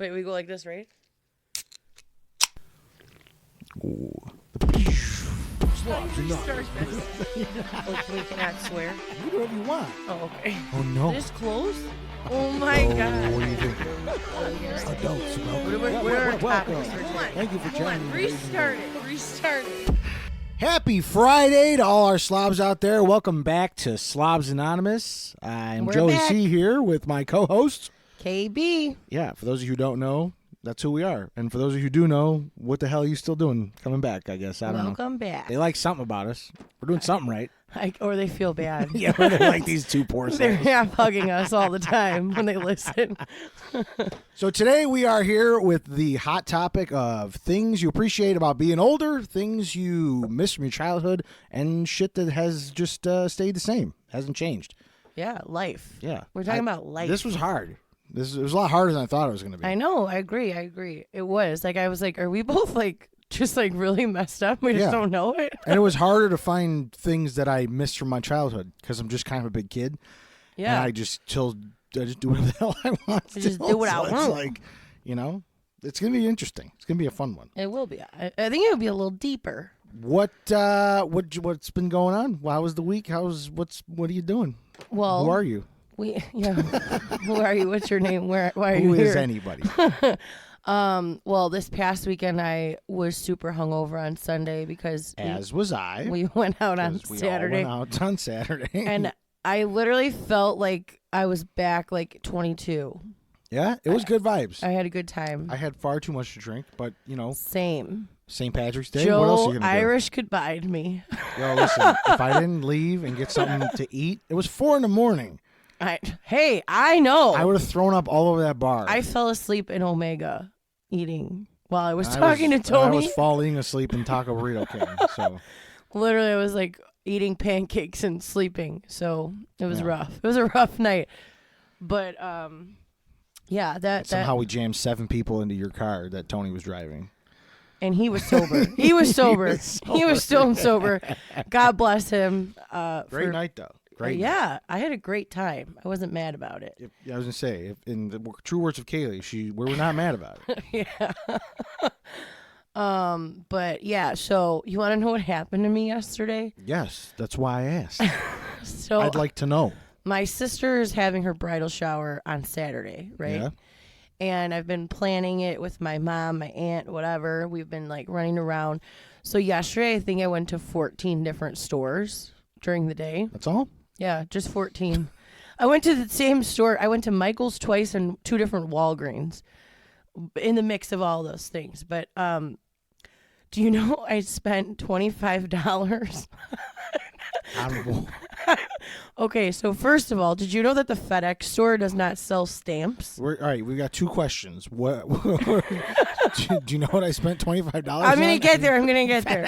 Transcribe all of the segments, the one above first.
Wait, we go like this, right? Ooh. Slobs, we cannot swear. Do whatever you want. Oh, okay. Oh, no. This close? Oh, my God. What do you think? Adults. What are our topics for today? Thank you for joining me. Restart it. Happy Friday to all our slobs out there. Welcome back to Slobs Anonymous. I'm We're Joey back. C. here with my co-host. KB. Yeah, for those of you who don't know, that's who we are. And for those of you who do know, what the hell are you still doing? Coming back, I guess. I don't know. Welcome back. They like something about us. We're doing something right. Or they feel bad. Yeah, they like these two poor They're souls. half hugging us all the time when they listen. So today we are here with the hot topic of things you appreciate about being older, things you miss from your childhood, and shit that has just stayed the same, hasn't changed. Yeah, life. Yeah. We're talking about life. This was hard. It was a lot harder than I thought it was going to be. I know. I agree. It was. I was like, are we both just really messed up? We just don't know it. And it was harder to find things that I missed from my childhood because I'm just kind of a big kid. Yeah. And I just do whatever the hell I want. Just do what I want. It's like, it's going to be interesting. It's going to be a fun one. It will be. I think it will be a little deeper. What's been going on? How was the week? What are you doing? Well, who are you? Who are you? What's your name? Why are you Who here? is anybody? Well, this past weekend I was super hungover on Sunday because As was I. we went out on 'Cause we Saturday. all went out on Saturday. And I literally felt like I was back 22. yeah, it was good vibes. I had a good time. I had far too much to drink, but Same. St. Patrick's Day. Joe What else are you gonna Irish goodbye'd me. do? Yo, listen, if I didn't leave and get something to eat, it was 4 a.m. I know. I would have thrown up all over that bar. I fell asleep in Omega eating while I was talking to Tony. I was falling asleep in Taco Burrito King. So Literally, I was eating pancakes and sleeping. So it was rough. It was a rough night. But somehow we jammed 7 people into your car that Tony was driving. And he was sober. He was sober. He was stone sober. God bless him. Great night though. Great. Yeah, I had a great time. I wasn't mad about it. I was gonna say, in the true words of Kaylee, we were not mad about it. Yeah. But yeah. So you want to know what happened to me yesterday? Yes, that's why I asked. So I'd like to know. My sister is having her bridal shower on Saturday, right? Yeah. And I've been planning it with my mom, my aunt, whatever. We've been running around. So yesterday, I think I went to 14 different stores during the day. That's all? Yeah, just 14. I went to the same store. I went to Michael's twice and 2 different Walgreens in the mix of all those things. But do you know I spent $25? Okay, so first of all, did you know that the FedEx store does not sell stamps? All right, we got 2 questions. What? do you know what I spent $25 on? I'm gonna get there. I'm gonna get there.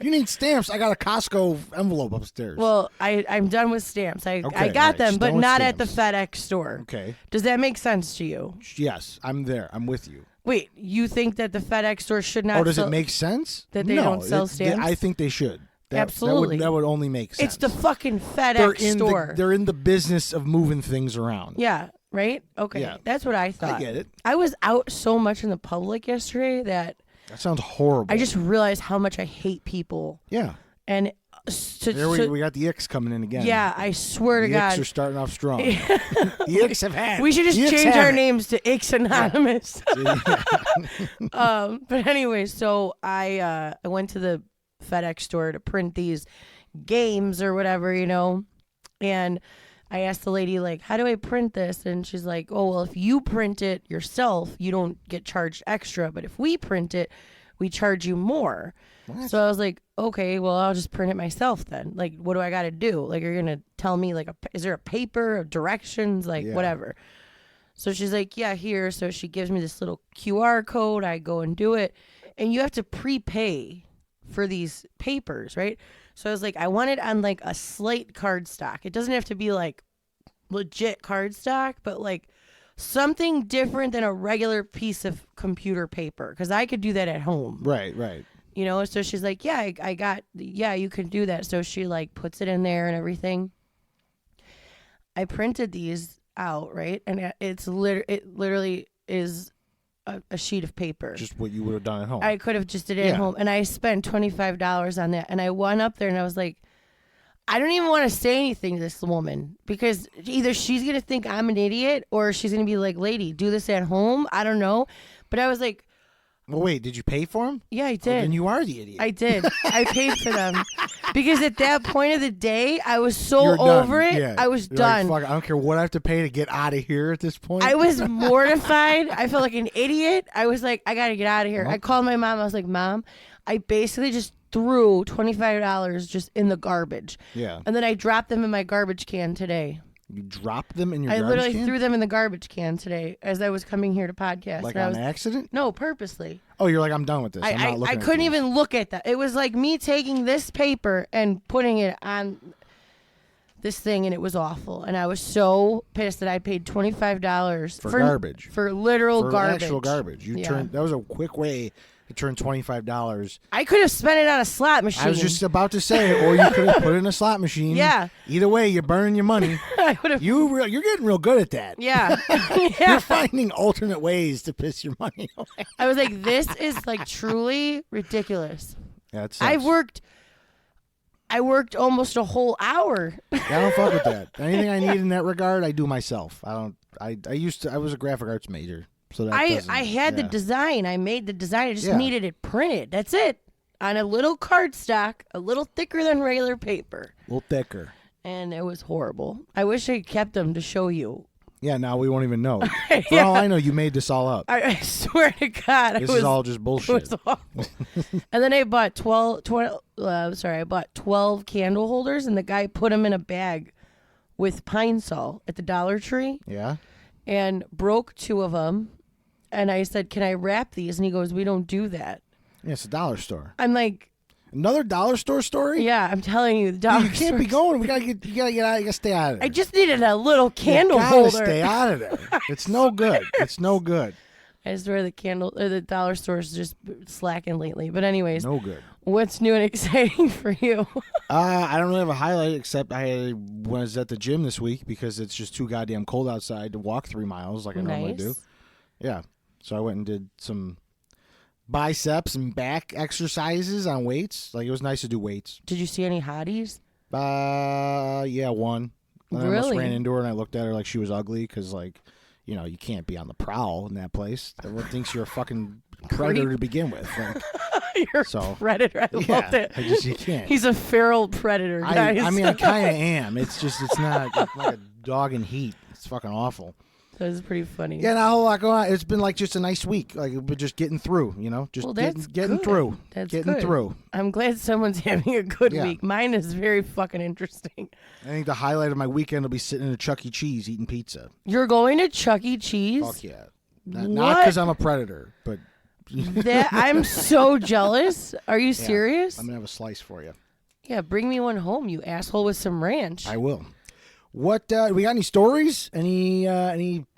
You need stamps. I got a Costco envelope upstairs. Well, I'm done with stamps. I got right. them, Just but done with not at the stamps. FedEx store. Okay. Does that make sense to you? Yes, I'm there. I'm with you. Wait, you think that the FedEx store should not? Oh, does it make sense? that they No, don't sell stamps? I think they should. Absolutely. That would only make sense. It's the fucking FedEx store. They're in the business of moving things around. Yeah, right? Okay, Yeah. that's what I thought. I get it. I was out so much in the public yesterday that That sounds horrible. I just realized how much I hate people. Yeah. And We got the icks coming in again. yeah, I swear to The God. icks are starting off strong. The icks have had. We should just The icks change have our it. names to Icks Anonymous. Yeah. But anyway, so I went to the FedEx store to print these games or whatever, and I asked the lady, how do I print this? And she's like, oh, well, if you print it yourself, you don't get charged extra. But if we print it, we charge you more. What? So I was like, okay, well, I'll just print it myself then. What do I got to do? You're going to tell me, is there a paper of directions? Yeah. Whatever. So she's like, yeah, here. So she gives me this little QR code. I go and do it. And you have to prepay for these papers, right? So I was like, I want it on a slate cardstock. It doesn't have to be legit cardstock, but something different than a regular piece of computer paper, because I could do that at home. Right. So she's like, yeah, you can do that. So she puts it in there and everything. I printed these. out, right? And it literally is a sheet of paper. Just what you would have done at home. I could have just did it at home. And I spent $25 on that. And I went up there and I was like, I don't even want to say anything to this woman because either she's going to think I'm an idiot or she's going to be like, lady, do this at home. I don't know. But I was like, well, wait, did you pay for them? yeah, I did. Oh, then you are the idiot. I did. I paid for them because at that point of the day, I was so You're over done. it. Yeah. I was You're done. Like, fuck, I don't care what I have to pay to get out of here at this point. I was mortified. I felt like an idiot. I was like, I got to get out of here. I called my mom. I was like, Mom, I basically just threw $25 just in the garbage. Yeah. And then I dropped them in my garbage can today. You dropped them in your I garbage literally can? threw them in the garbage can today as I was coming here to podcast. Like And I on was, accident? No, purposely. Oh, you're like, I'm done with this. I'm not looking I at couldn't these. even look at that. It was like me taking this paper and putting it on this thing, and it was awful. And I was so pissed that I paid $25 For garbage. For literal For garbage. actual garbage. You turned. That was a quick way to turn $25. I could have spent it on a slot machine. I was just about to say, or you could have put it in a slot machine. Yeah. Either way, you're burning your money. I would have. You're getting real good at that. Yeah. You're Yeah. finding alternate ways to piss your money away. I was like, this is like truly ridiculous. Yeah, it sucks. I worked almost a whole hour. Yeah, I don't fuck with that. Anything I need in that regard, I do myself. I don't. I was a graphic arts major, so that I had the design. I made the design. I just Yeah. needed it printed. That's it. On a little cardstock, a little thicker than regular paper. a little thicker. And it was horrible. I wish I kept them to show you. Yeah, now we won't even know. For Yeah. all I know, you made this all up. I swear to God, This it was is all just it bullshit. was awful. And then I bought 12 candle holders, and the guy put them in a bag with pine sol at the Dollar Tree. Yeah. And broke 2 of them. And I said, can I wrap these? And he goes, we don't do that. Yeah, it's a dollar store. I'm like, Another dollar store story? yeah, I'm telling you, the Dollar You can't be Store- going. You gotta get out. You gotta stay out of there. I just needed a little candle you gotta holder. stay out of there. It's no good. It's no good. I swear the dollar store's just slacking lately. But anyways, No good. what's new and exciting for you? I don't really have a highlight except I was at the gym this week because it's just too goddamn cold outside to walk 3 miles like I normally do. Yeah. So I went and did some biceps and back exercises on weights. Like, it was nice to do weights. Did you see any hotties? Yeah, one. And I almost Really? ran into her and I looked at her like she was ugly because, like, you know, you can't be on the prowl in that place. Everyone thinks you're a fucking predator Creep. to begin with. Like, You're So, a predator. I yeah, loved it. you can't. He's a feral predator, guys. I mean, I kind of am. It's just, it's not like a dog in heat. It's fucking awful. That was pretty funny. Yeah, not a whole lot going on. It's been like just a nice week. Like, we're just getting through, you know? Just Well, that's getting good. through. That's getting good. through. I'm glad someone's having a good Yeah. week. Mine is very fucking interesting. I think the highlight of my weekend will be sitting in a Chuck E. Cheese eating pizza. You're going to Chuck E. Cheese? Fuck yeah. Not What? because I'm a predator, but That I'm so jealous. Are you serious? I'm going to have a slice for you. Yeah, bring me one home, you asshole, with some ranch. I will. What, we got any stories? Any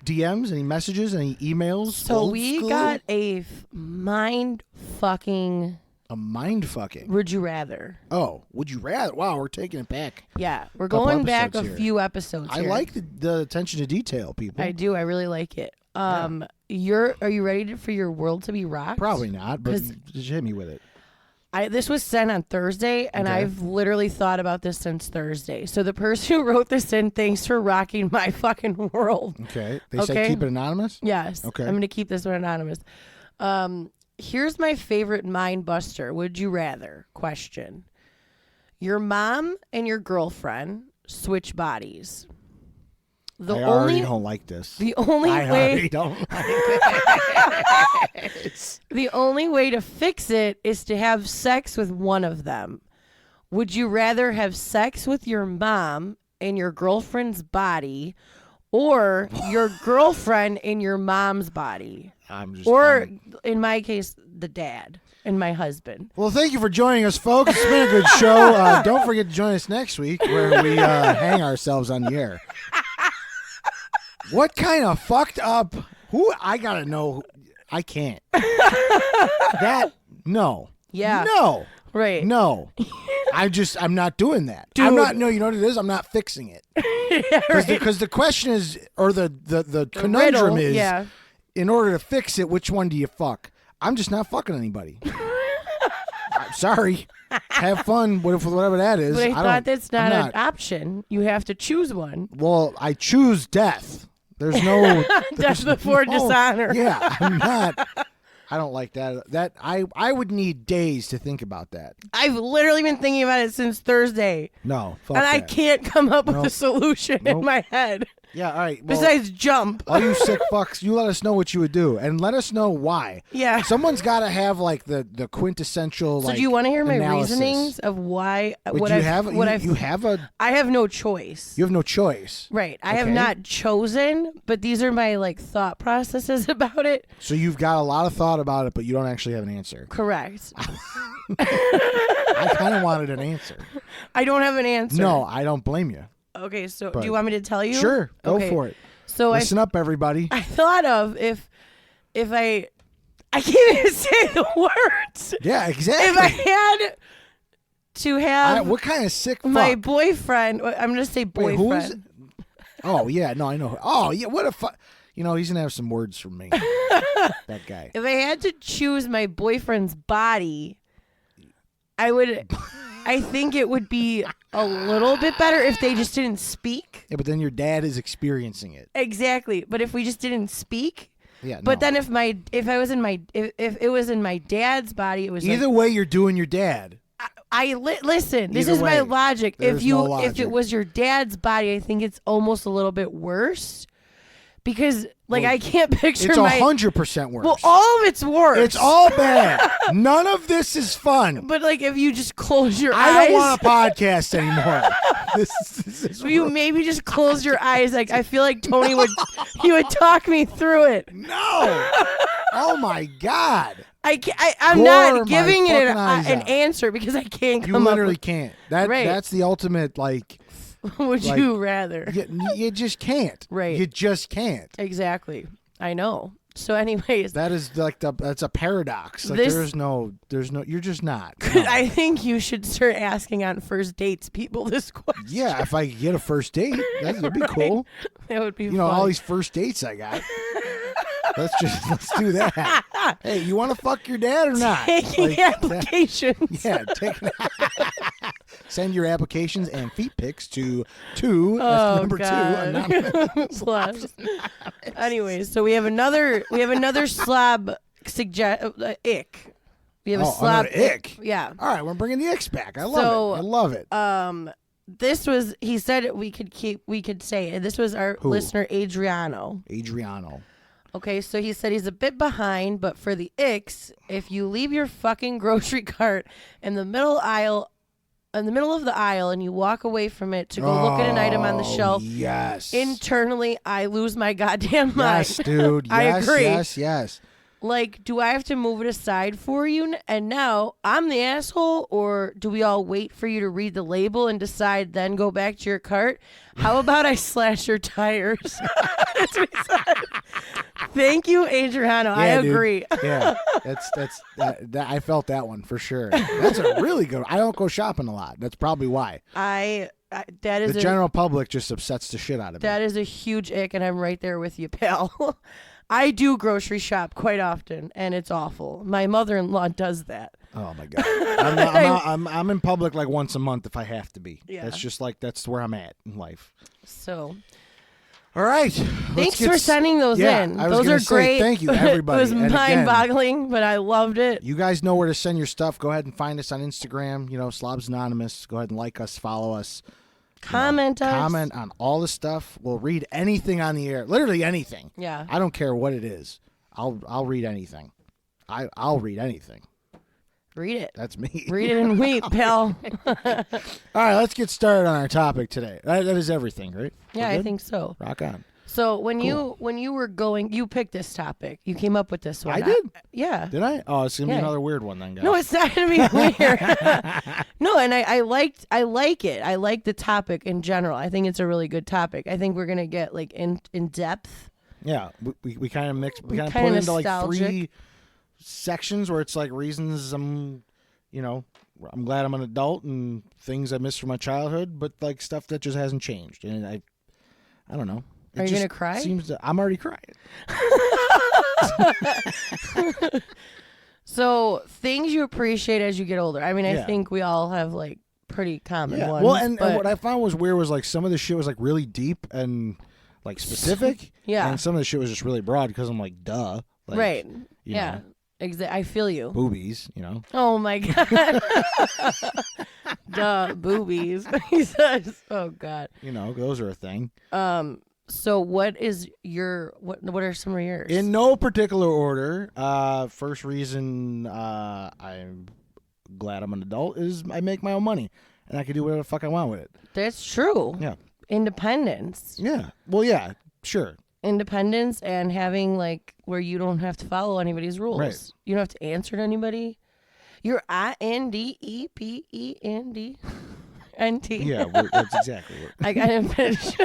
DMs? Any messages? Any emails? So Old we school? got a mind fucking a mind fucking. would you rather. Oh, would you rather? Wow, we're taking it back. Yeah, we're Couple going back a episodes here. few episodes I here. like the attention to detail, people. I do. I really like it. Are you ready for your world to be rocked? Probably not, but 'Cause- just hit me with it. This was sent on Thursday, and Okay. I've literally thought about this since Thursday. So the person who wrote this in, thanks for rocking my fucking world. Okay. They say Okay. keep it anonymous? Yes. Okay. I'm going to keep this one anonymous. Here's my favorite mind buster. Would you rather? Question. Your mom and your girlfriend switch bodies. The I already only don't like this. the only I way already don't like it. the only way to fix it is to have sex with one of them. Would you rather have sex with your mom in your girlfriend's body or your girlfriend in your mom's body? I'm just. Or in my case, the dad and my husband. Well, thank you for joining us, folks. It's been a good show. Don't forget to join us next week where we hang ourselves on the air. What kind of fucked up? Who? I gotta know. I can't. No. Yeah. No. Right. No. I'm not doing that. Dude. I'm not. No, you know what it is? I'm not fixing it. Yeah, right. Because the question is, or the The conundrum riddle, is, yeah. in order to fix it, which one do you fuck? I'm just not fucking anybody. I'm sorry. Have fun with whatever that is. But I thought don't- that's not I'm an option. You have to choose one. Well, I choose death. There's no Death there's before no- dishonor. Yeah, I'm not. I don't like that. That I would need days to think about that. I've literally been thinking about it since Thursday, No, fuck and I that. can't come up with Nope. a solution Nope. in my head. Yeah, all right. Well, Besides jump. all you sick fucks, you let us know what you would do, and let us know why. Yeah. Someone's got to have like the quintessential. So like, do you want to hear my analysis. reasonings of why? Wait, what do you I've, have what you, I've, you have a I have no choice. you have no choice. Right. I have Okay. not chosen, but these are my like thought processes about it. So you've got a lot of thought about it, but you don't actually have an answer. Correct. I kind of wanted an answer. I don't have an answer. No, I don't blame you. Okay, so But- do you want me to tell you? Sure, go Okay. for it. So Listen up, everybody. I thought of if I can't even say the words. Yeah, If exactly. I had to have What kind of sick fuck? my boyfriend, I'm gonna say Wait, boyfriend. who is it? Oh yeah, no, I know. Oh yeah, what a fuck. You know, he's gonna have some words from me. That guy. If I had to choose my boyfriend's body, I think it would be a little bit better if they just didn't speak. Yeah, but then your dad is experiencing it. Exactly. But if we just didn't speak, Yeah. but no. then if it was in my dad's body, it was Either way, you're doing your dad. listen. This Either is my way, logic. there's If no if it logic. was your dad's body, I think it's almost a little bit worse because like Well, I can't picture It's my 100% worse. well, all of it's worse. It's all bad. None of this is fun. But like if you just close your I eyes, don't want a podcast anymore. this is if you maybe just close your eyes. Like I feel like Tony would talk me through it. no. Oh my God. I'm Gore not my giving it fucking eyes an out. answer because I can't You come literally up can't. That Right. that's the ultimate like. with. Would like- you rather? You just can't. Right. You just can't. Exactly. I know. So, anyways, That is like that's a paradox. Like This- there's no. You're just not. No. I think you should start asking on first dates people this question. Yeah, if I get a first date, that'd be Right. cool. That would be You know, fun. all these first dates I got. let's do that. Hey, you want to fuck your dad or not? taking Like, applications. yeah, send your applications and feet pics to two. That's Oh number God. 2. Slobs. Anyways, so we have another slob ick. We have a slob another ick. Yeah. All right, we're bringing the icks back. I love So, it. I love it. This was he said we could say it. This was our Who? listener Adriano. Adriano. Okay, so he said he's a bit behind, but for the icks, if you leave your fucking grocery cart in the middle of the aisle and you walk away from it to go look at an item on the shelf, Yes. internally I lose my goddamn mind. Yes, dude. I Yes, agree. Yes. Like, do I have to move it aside for you? And now I'm the asshole, or do we all wait for you to read the label and decide, then go back to your cart? How about I slash your tires? That's what he said. Thank you, Adriano. I dude. agree. Yeah, that I felt that one for sure. That's a really good. I don't go shopping a lot. That's probably why. That is The general public just upsets the shit out of me. that is a huge ick, and I'm right there with you, pal. I do grocery shop quite often, and it's awful. My mother-in-law does that. Oh my God. I'm in public like once a month if I have to be. Yeah. That's just like that's where I'm at in life. So All right. thanks for sending those in. I was Those gonna are say great. thank you, everybody. It was And again, mind-boggling, but I loved it. you guys know where to send your stuff. Go ahead and find us on Instagram. You know, Slobs Anonymous. Go ahead and like us, follow us. Comment us. Comment on all the stuff. We'll read anything on the air. Literally anything. Yeah. I don't care what it is. I'll read anything. I'll read anything. Read it. That's me. Read it and weep, pal. All right, let's get started on our topic today. That is everything, right? Yeah, We're I good? think so. Rock on. So when Cool. you were going, you picked this topic. You came up with this one. I did? Yeah. Did I? Oh, it's gonna be Yeah. another weird one then, guys. No, it's not gonna be weird. No, and I like it. I like the topic in general. I think it's a really good topic. I think we're gonna get like in depth. Yeah, we kind of mix. We kind of kinda put into like nostalgic. 3 sections where it's like reasons I'm, you know, I'm glad I'm an adult and things I missed from my childhood, but like stuff that just hasn't changed. And I don't know. It Are you just gonna cry? I'm already crying. So things you appreciate as you get older. I mean, I Yeah. think we all have like pretty common Yeah. ones. Well, and but what I found was weird was like some of the shit was like really deep and like specific. Yeah. And some of the shit was just really broad because I'm like, duh. Like, right. you Yeah. know, I feel you. boobies, you know. Oh my god. Duh, boobies. He says. Oh god. You know, those are a thing. So what is what are some of yours? In no particular order, first reason I'm glad I'm an adult is I make my own money and I can do whatever the fuck I want with it. That's true. Yeah. Independence. Yeah. Well, yeah, sure. Independence and having like where you don't have to follow anybody's rules. Right. You don't have to answer to anybody. You're INDEPEND. NT. Yeah, that's exactly what. I got him finished.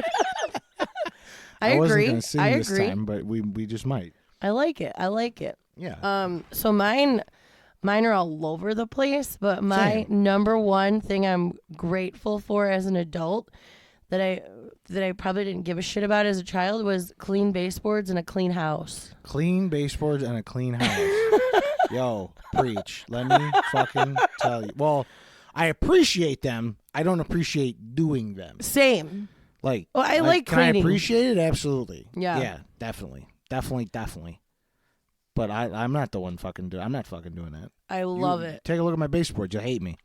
I wasn't agree. gonna sing I this agree. time, but we just might. I like it. I like it. Yeah. So mine are all over the place, but my number one thing I'm grateful for as an adult that I probably didn't give a shit about as a child was clean baseboards and a clean house. Clean baseboards and a clean house. Yo, preach. Let me fucking tell you. Well, I appreciate them. I don't appreciate doing them. Same. Like, Well, I like can I cleaning. appreciate it? Absolutely. Yeah. Yeah, definitely. But I'm not the one fucking doing. I'm not fucking doing that. I love it. Take a look at my baseboard. You'll hate me.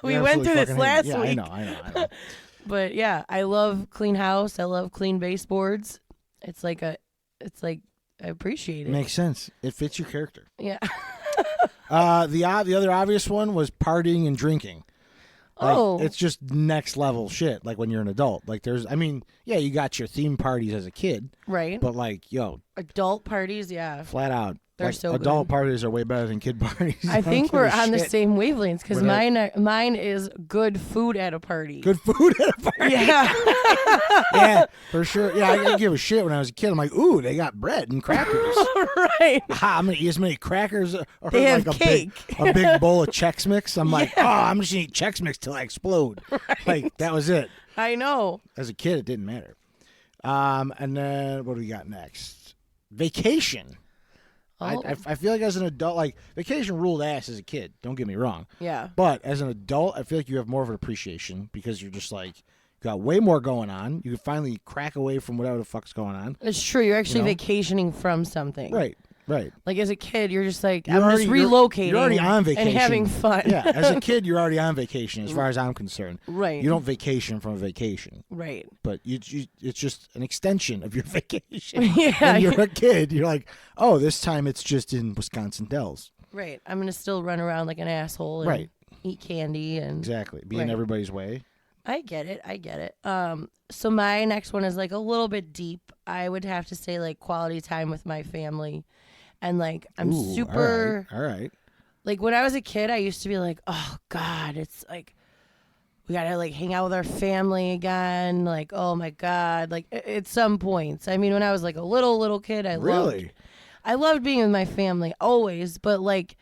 We You absolutely absolutely through this fucking hate last me. Yeah, week. I know. But yeah, I love clean house. I love clean baseboards. It's like I appreciate it. Makes sense. It fits your character. Yeah. The other obvious one was partying and drinking. Like, Oh. it's just next level shit. Like when you're an adult, like you got your theme parties as a kid, Right. but like, yo, Adult parties, yeah. flat out, They're like, so adult good. parties are way better than kid parties. I don't think give we're a on the shit. same wavelengths because Whatever. mine is good food at a party. Good food at a party. Yeah. Yeah, for sure. Yeah, I didn't give a shit when I was a kid. I'm like, ooh, they got bread and crackers. Right. I'm gonna eat as many crackers or They have like cake. a big bowl of Chex Mix. I'm like, oh, I'm just gonna eat Chex Mix till I explode. Like that was it. I know. As a kid, it didn't matter. And then what do we got next? Vacation. Oh. I feel like as an adult, like vacation ruled ass as a kid. Don't get me wrong. Yeah. But as an adult, I feel like you have more of an appreciation because you're just like, you got way more going on. You can finally crack away from whatever the fuck's going on. It's true. You're actually You know? vacationing from something. Right. Like as a kid, you're just like, You're I'm just already- relocating. You're already on vacation. And having fun. Yeah. As a kid, you're already on vacation as far as I'm concerned. Right. You don't vacation from a vacation. Right. But it's just an extension of your vacation. Yeah. When you're a kid, you're like, oh, this time it's just in Wisconsin Dells. Right. I'm going to still run around like an asshole and Right. eat candy. And Exactly. Be in Right. everybody's way. I get it. So my next one is like a little bit deep. I would have to say like quality time with my family. And like I'm Ooh, super All right. like when I was a kid I used to be like, "Oh god, it's like we got to like hang out with our family again." Like, "Oh my god." Like at some points. I mean, when I was like a little kid, Really? I loved being with my family always, but like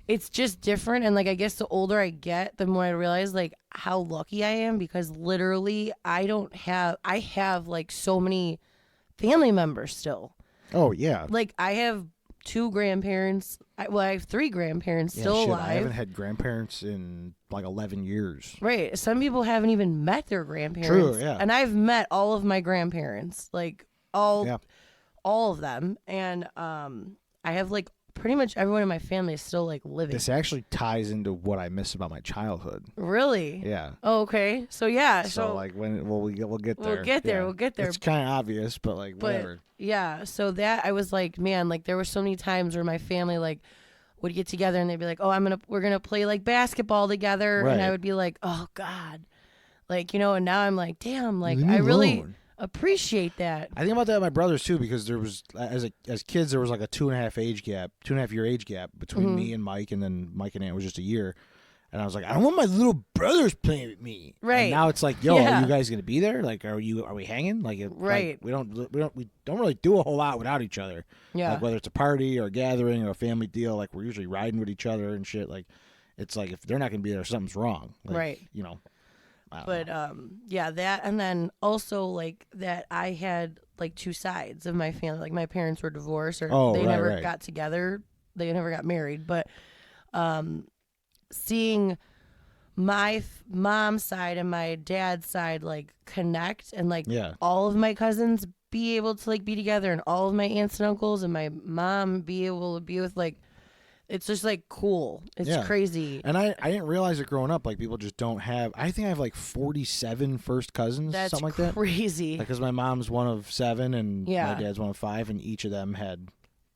it's just different. And like I guess the older I get, the more I realize like how lucky I am because literally I have like so many family members still. Oh, yeah. Like I have two grandparents. I have three grandparents Yeah, still shit, alive. I haven't had grandparents in like 11 years. Right. Some people haven't even met their grandparents. True, yeah. And I've met all of my grandparents, like all of them. And I have like pretty much everyone in my family is still like living. This actually ties into what I miss about my childhood. Really? Yeah. Oh, okay. So yeah. So like we'll get there. We'll get there. Yeah. We'll get there. It's kind of obvious, but like whatever. Yeah. So that I was like, man, like there were so many times where my family like would get together and they'd be like, oh, we're gonna play like basketball together, and I Right. would be like, oh God, like and now I'm like, damn, like Leave me I really alone. appreciate that. I think about that with my brothers too, because there was as kids there was like a 2.5 year age gap between Mm-hmm. me and Mike, and then Mike and Aunt was just a year, and I was like, I don't want my little brothers playing with me. Right. And now it's like, yo, Yeah. are you guys gonna be there? Like, are we hanging? Like, Right. we don't really do a whole lot without each other. Yeah. Like whether it's a party or a gathering or a family deal, like we're usually riding with each other and shit. Like, it's like if they're not going to be there, something's wrong. Like, Right. You know. I don't But know. yeah, that, and then also like that I had like two sides of my family. Like my parents were divorced, or Oh, they right, never right. got together. They never got married. But seeing my mom's side and my dad's side like connect, and like Yeah. all of my cousins be able to like be together, and all of my aunts and uncles and my mom be able to be with, like, it's just like cool. It's Yeah. crazy. And I didn't realize it growing up. Like people just don't have. I think I have like 47 first cousins, That's something like that. crazy. Because my mom's one of 7 and Yeah. my dad's one of 5, and each of them had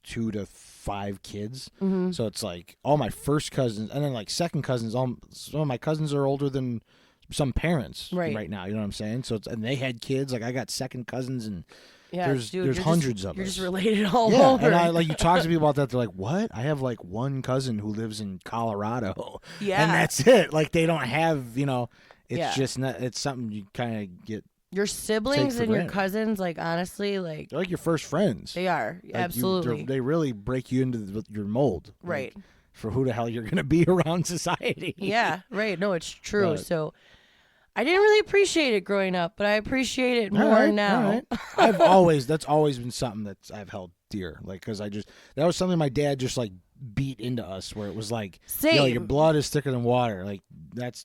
2 to 5 kids. Mm-hmm. So it's like all my first cousins, and then like second cousins. Some of my cousins are older than some parents Right. now. You know what I'm saying? So and they had kids. Like I got second cousins, and Yeah, there's dude, hundreds of You're us. just related all Yeah, over. and I like you talk to people about that. They're like, "What? I have like one cousin who lives in Colorado, Yeah. and that's it. Like they don't have, you know, it's Yeah. just not. It's something you kind of get. Your siblings for and your granted. cousins, like, honestly, like, They're like your first friends. they are. Like, Absolutely. they really break you into your mold, like, Right. for who the hell you're gonna be around society. Yeah, right. No, it's true. But- So I didn't really appreciate it growing up, but I appreciate it All more right, now. all right. That's always been something that I've held dear. Like, because that was something my dad just like beat into us, where it was like, Same. yo, your blood is thicker than water. Like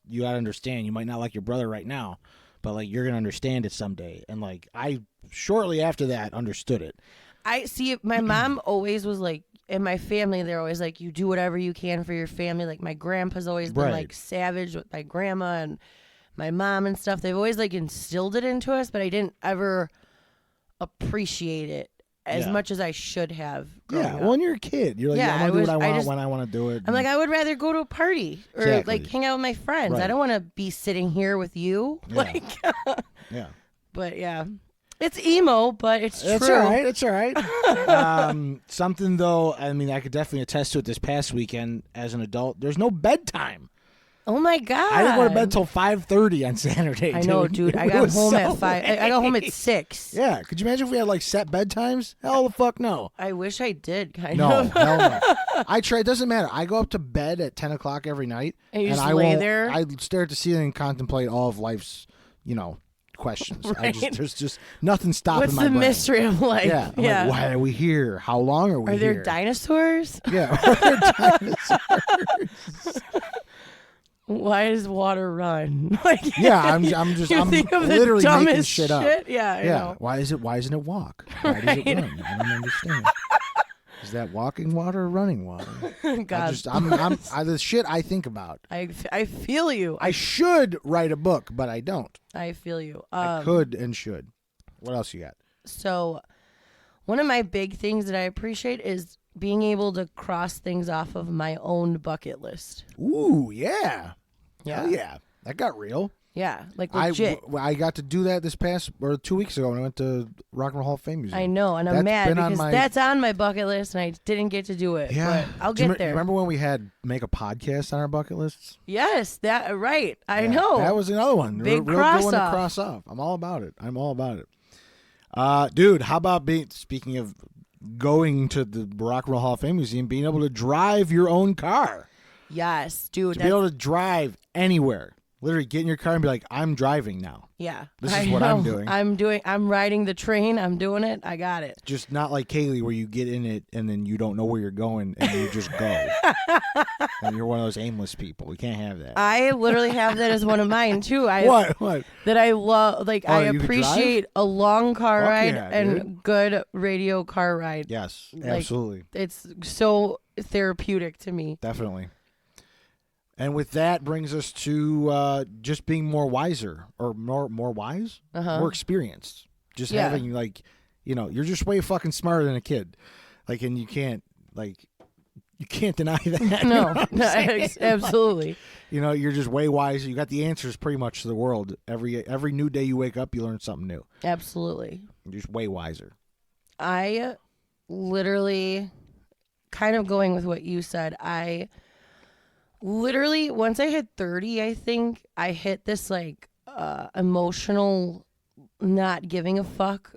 you gotta understand. You might not like your brother right now, but like you're gonna understand it someday. And like I shortly after that understood it. I see it. My mom always was like, in my family, they're always like, you do whatever you can for your family. Like, my grandpa's always been Right. like savage with my grandma and my mom and stuff. They've always like instilled it into us, but I didn't ever appreciate it as Yeah. much as I should have. Yeah, growing well, up. when you're a kid, you're like, Yeah, I'm gonna do what I want just- when I want to do it. I'm like, I would rather go to a party or Exactly. like hang out with my friends. I Right. don't want to be sitting here with you. Yeah. Like, yeah. but yeah, it's emo, but it's It's true. all right. It's all right. Something though, I mean, I could definitely attest to it. This past weekend, as an adult, there's no bedtime. Oh my god! I didn't go to bed till 5:30 on Saturday. I know, dude. I It got was home so at 5. I got home at late. 6. Yeah, could you imagine if we had like set bedtimes? Hell the fuck no. I wish I did. Kind No, of. hell no. I try. It doesn't matter. I go up to bed at 10 o'clock every night, And you just I lay won't- there? I stare at the ceiling and contemplate all of life's, questions. Right. There's just nothing stopping What's my the brain. mystery of life? Yeah. I'm like, why are we here? How long are we Are here? there dinosaurs? Yeah. Are there dinosaurs? Why does water run? Like, Yeah, I'm you think of the literally making dumbest shit up. Yeah, I Yeah. know. Why isn't it walk? Why does it run? I don't understand. Is that walking water or running water? God, The shit I think about. I feel you. I should write a book, but I don't. I feel you. I could and should. What else you got? So, one of my big things that I appreciate is being able to cross things off of my own bucket list. Ooh, yeah. Yeah. Hell yeah. That got real. Yeah, like legit. I got to do that this past, or 2 weeks ago when I went to Rock and Roll Hall of Fame Museum. I know, and I'm That's mad been on because my- that's on my bucket list, and I didn't get to do it. Yeah. but I'll Do you get there. Remember when we had make a podcast on our bucket lists? Yes, that right. I Yeah, know. That was another one. Big real good one to cross-off. cross off. I'm all about it. Dude, how about speaking of going to the Rock and Roll Hall of Fame Museum, being able to drive your own car. Yes, dude. To be able to drive anywhere. Literally get in your car and be like, I'm driving now. Yeah. This I is what I'm know. doing. I'm riding the train. I'm doing it. I got it. Just not like Kaylee where you get in it and then you don't know where you're going and you just go. And you're one of those aimless people. We can't have that. I literally have that as one of mine too. What? That I love, like, Oh, I you could appreciate a long car Fuck ride yeah, and dude. good radio car ride. Yes, Like, absolutely. It's so therapeutic to me. Definitely. And with that brings us to just being more wiser or more wise, more experienced. Just Yeah. having you're just way fucking smarter than a kid. Like, and you can't deny that. You know No, what I'm no, saying? absolutely. You're just way wiser. You got the answers pretty much to the world. Every new day you wake up, you learn something new. Absolutely. You're just way wiser. I literally, kind of going with what you said, I literally, once I hit 30, I think I hit this like emotional not giving a fuck.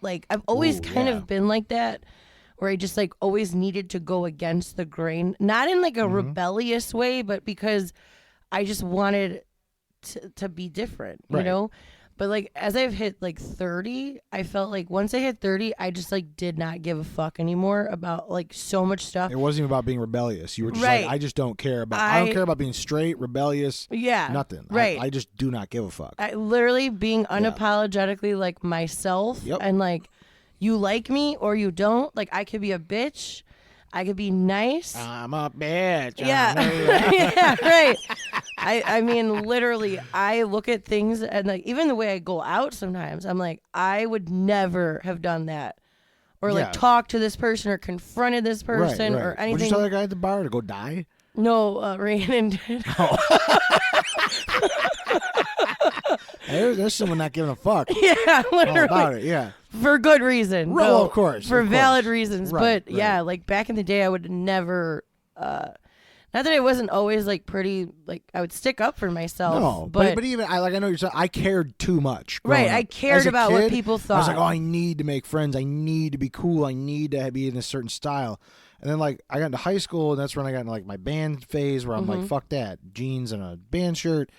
Like, I've always Ooh, kind yeah. of been like that, where I just like always needed to go against the grain, not in like a rebellious way, but because I just wanted to be different, you Right. know? But like as I've hit like 30, I felt like once I hit 30, I just like did not give a fuck anymore about like so much stuff. It wasn't even about being rebellious. You were just Right. like, I just don't care about. I don't care about being straight, rebellious. Yeah. Nothing. Right. I just do not give a fuck. I literally being unapologetically like myself Yep. and like you like me or you don't. Like I could be a bitch. I could be nice. I'm a bitch. Yeah. Yeah, right. I mean, literally, I look at things and like even the way I go out sometimes, I'm like, I would never have done that. Or like Yeah. talk to this person or confronted this person or Would anything. you tell that guy at the bar to go die? No, Rhiannon did. There's someone not giving a fuck Yeah, all literally. about it. Yeah. For good reason. Well, no, of course, for of valid course. reasons. Right, But yeah, like back in the day, I would never. Not that I wasn't always like pretty. Like I would stick up for myself. No, but even I know you're saying. I cared too much. right, growing I up. cared As a about what kid, people I thought. was like, oh, I need to make friends. I need to be cool. I need to be in a certain style. And then like I got into high school, and that's when I got into like my band phase, where I'm like, fuck that, jeans and a band shirt,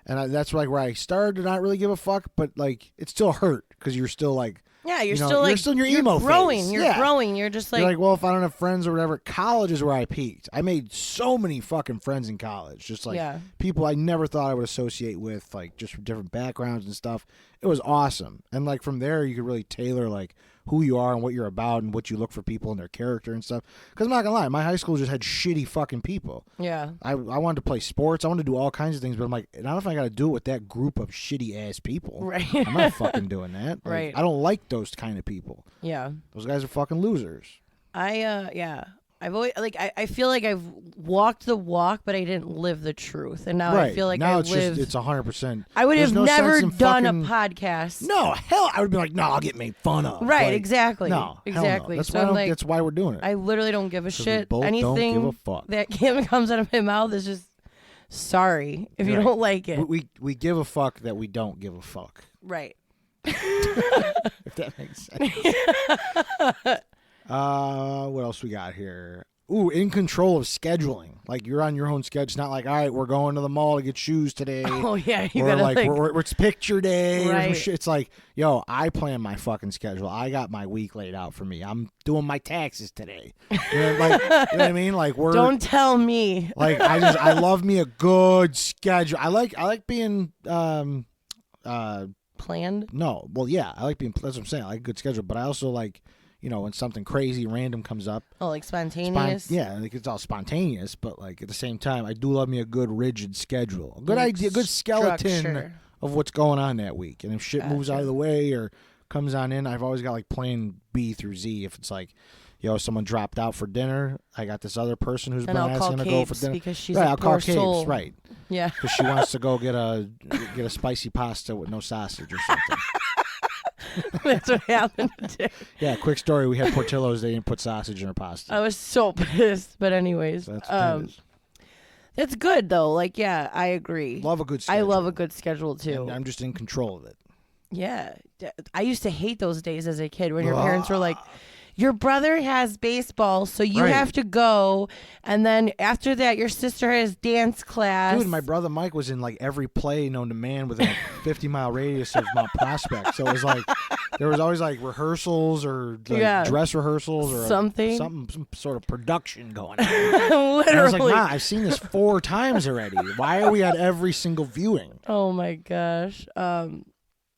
and that's like where I started to not really give a fuck. But like it still hurt because you're still like. Yeah, You know, still like you're still in your emo growing. phase. You're Yeah. growing. You're just like, You're like, well, if I don't have friends or whatever, college is where I peaked. I made so many fucking friends in college. Just like Yeah. people I never thought I would associate with, like just from different backgrounds and stuff. It was awesome. And like from there, you could really tailor like who you are and what you're about and what you look for people and their character and stuff. Because I'm not gonna lie, my high school just had shitty fucking people. yeah, I wanted to play sports. I wanted to do all kinds of things, but I'm like, not if I got to do it with that group of shitty ass people. right. I'm not fucking doing that. Like, Right. I don't like those kind of people. Yeah. Those guys are fucking losers. Yeah. I've always like I feel like I've walked the walk, but I didn't live the truth, and now Right. I feel like now I it's live. just it's 100%. I would There's have no never sense in done fucking- a podcast. No, hell, I would be like, no, I'll get made fun of. Right, Like, exactly. No, hell no. Exactly. That's So why I'm like, that's why we're doing it. I literally don't give a 'Cause we shit. both Anything don't give a fuck. that comes out of my mouth is just sorry if you Right. don't like it. We give a fuck that we don't give a fuck. Right. If that makes sense. What else we got here? Ooh, in control of scheduling. Like you're on your own schedule. It's not like, all right, we're going to the mall to get shoes today. Oh yeah, you or gotta like, like. it's picture day. Or some Right. shit. It's like, yo, I plan my fucking schedule. I got my week laid out for me. I'm doing my taxes today. You know, like, you know what I mean? Like we're Don't tell me. like I love me a good schedule. I like being Planned. no, well yeah, I like being that's what I'm saying. I like a good schedule, but I also like, you know, when something crazy random comes up. Oh, like spontaneous. Yeah, like it's all spontaneous, but like at the same time, I do love me a good rigid schedule, a good Like idea, a good skeleton structure. of what's going on that week. And if shit moves out Gotcha. of the way or comes on in, I've always got like plan B through Z. If it's like, yo, someone dropped out for dinner, I got this other person who's And been I'll call asking to go for Capes dinner. because she's Right, a I'll poor call Capes, soul. right? Yeah. Because she wants to go get a spicy pasta with no sausage or something. That's what happened today. Yeah, quick story. We had Portillo's. They didn't put sausage in her pasta. I was so pissed. But anyways, So that's what that is. that's good though. Like, yeah, I agree. Love a good I schedule. love a good schedule too. And I'm just in control of it. Yeah. I used to hate those days as a kid when your parents were like, your brother has baseball, so you Right. have to go. And then after that, your sister has dance class. Dude, my brother Mike was in like every play known to man within a 50-mile radius of Mount Prospect. So it was like there was always like rehearsals or like Yeah. dress rehearsals or some sort of production going on. And I was like, Literally. Ma, I've seen this 4 times already. Why are we at every single viewing? Oh my gosh.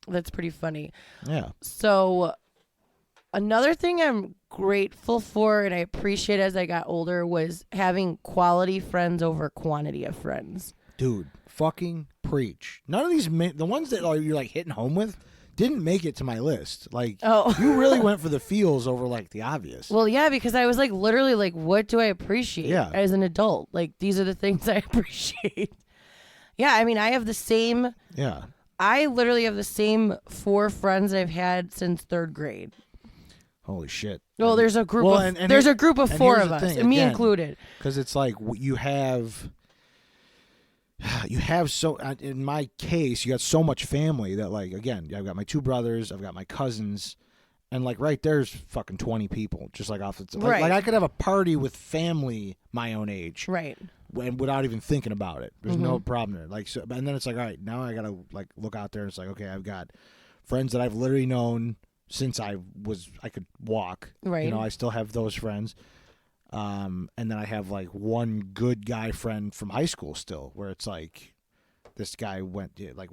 That's pretty funny. Yeah. So another thing I'm grateful for and I appreciate as I got older was having quality friends over quantity of friends. Dude, fucking preach. None of these, the ones that you're like hitting home with, didn't make it to my list. Like, Oh. you really went for the feels over like the obvious. Well, yeah, because I was like literally like, what do I appreciate Yeah. as an adult? Like, these are the things I appreciate. Yeah, I mean, I have the same, Yeah. I literally have the same 4 friends I've had since 3rd grade. Holy shit. Well, there's a group of and there's here- a group of and 4 here's of the us, thing, and me again, included. Because it's like you have so in my case you got so much family that like again I've got my 2 brothers, I've got my cousins, And like right there's fucking 20 people, just like off the Right. like I could have a party with family my own age, Right. without even thinking about it. There's no problem there. Like so, and then it's like, all right, now I gotta like look out there. And it's like, okay, I've got friends that I've literally known since I could walk. Right. You know, I still have those friends. And then I have like one good guy friend from high school still, where it's like this guy we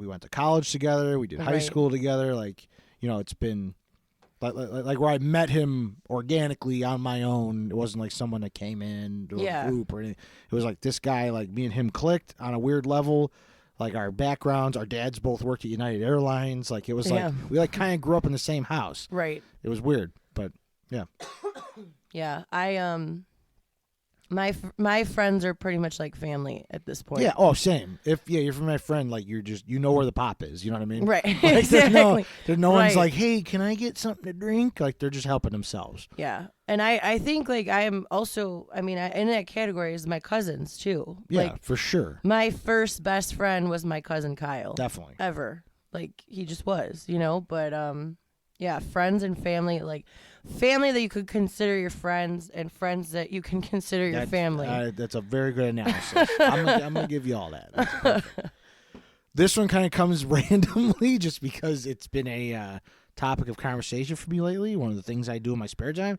went to college together, we did high Right. school together. Like, you know, it's been. Like where I met him organically on my own. It wasn't like someone that came in to a group or anything. It was like this guy, like me and him clicked on a weird level. Like our backgrounds, our dads both worked at United Airlines. Like it was like we like kind of grew up in the same house. Right. It was weird, but yeah. Yeah. My friends are pretty much like family at this point. Yeah. Oh, same. If you're from my friend, like you're just know where the pop is. You know what I mean? Right. Like, Exactly. There's no one's Right. like, hey, can I get something to drink? Like they're just helping themselves. Yeah. And I think like I am also, I mean, in that category is my cousins too. Yeah, Like for sure. my first best friend was my cousin Kyle. Definitely. Ever. Like he just was, you know, but yeah, friends and family, like family that you could consider your friends and friends that you can consider your family. That's a very good analysis. I'm gonna give you all that. That's perfect. This one kind of comes randomly just because it's been a topic of conversation for me lately. One of the things I do in my spare time.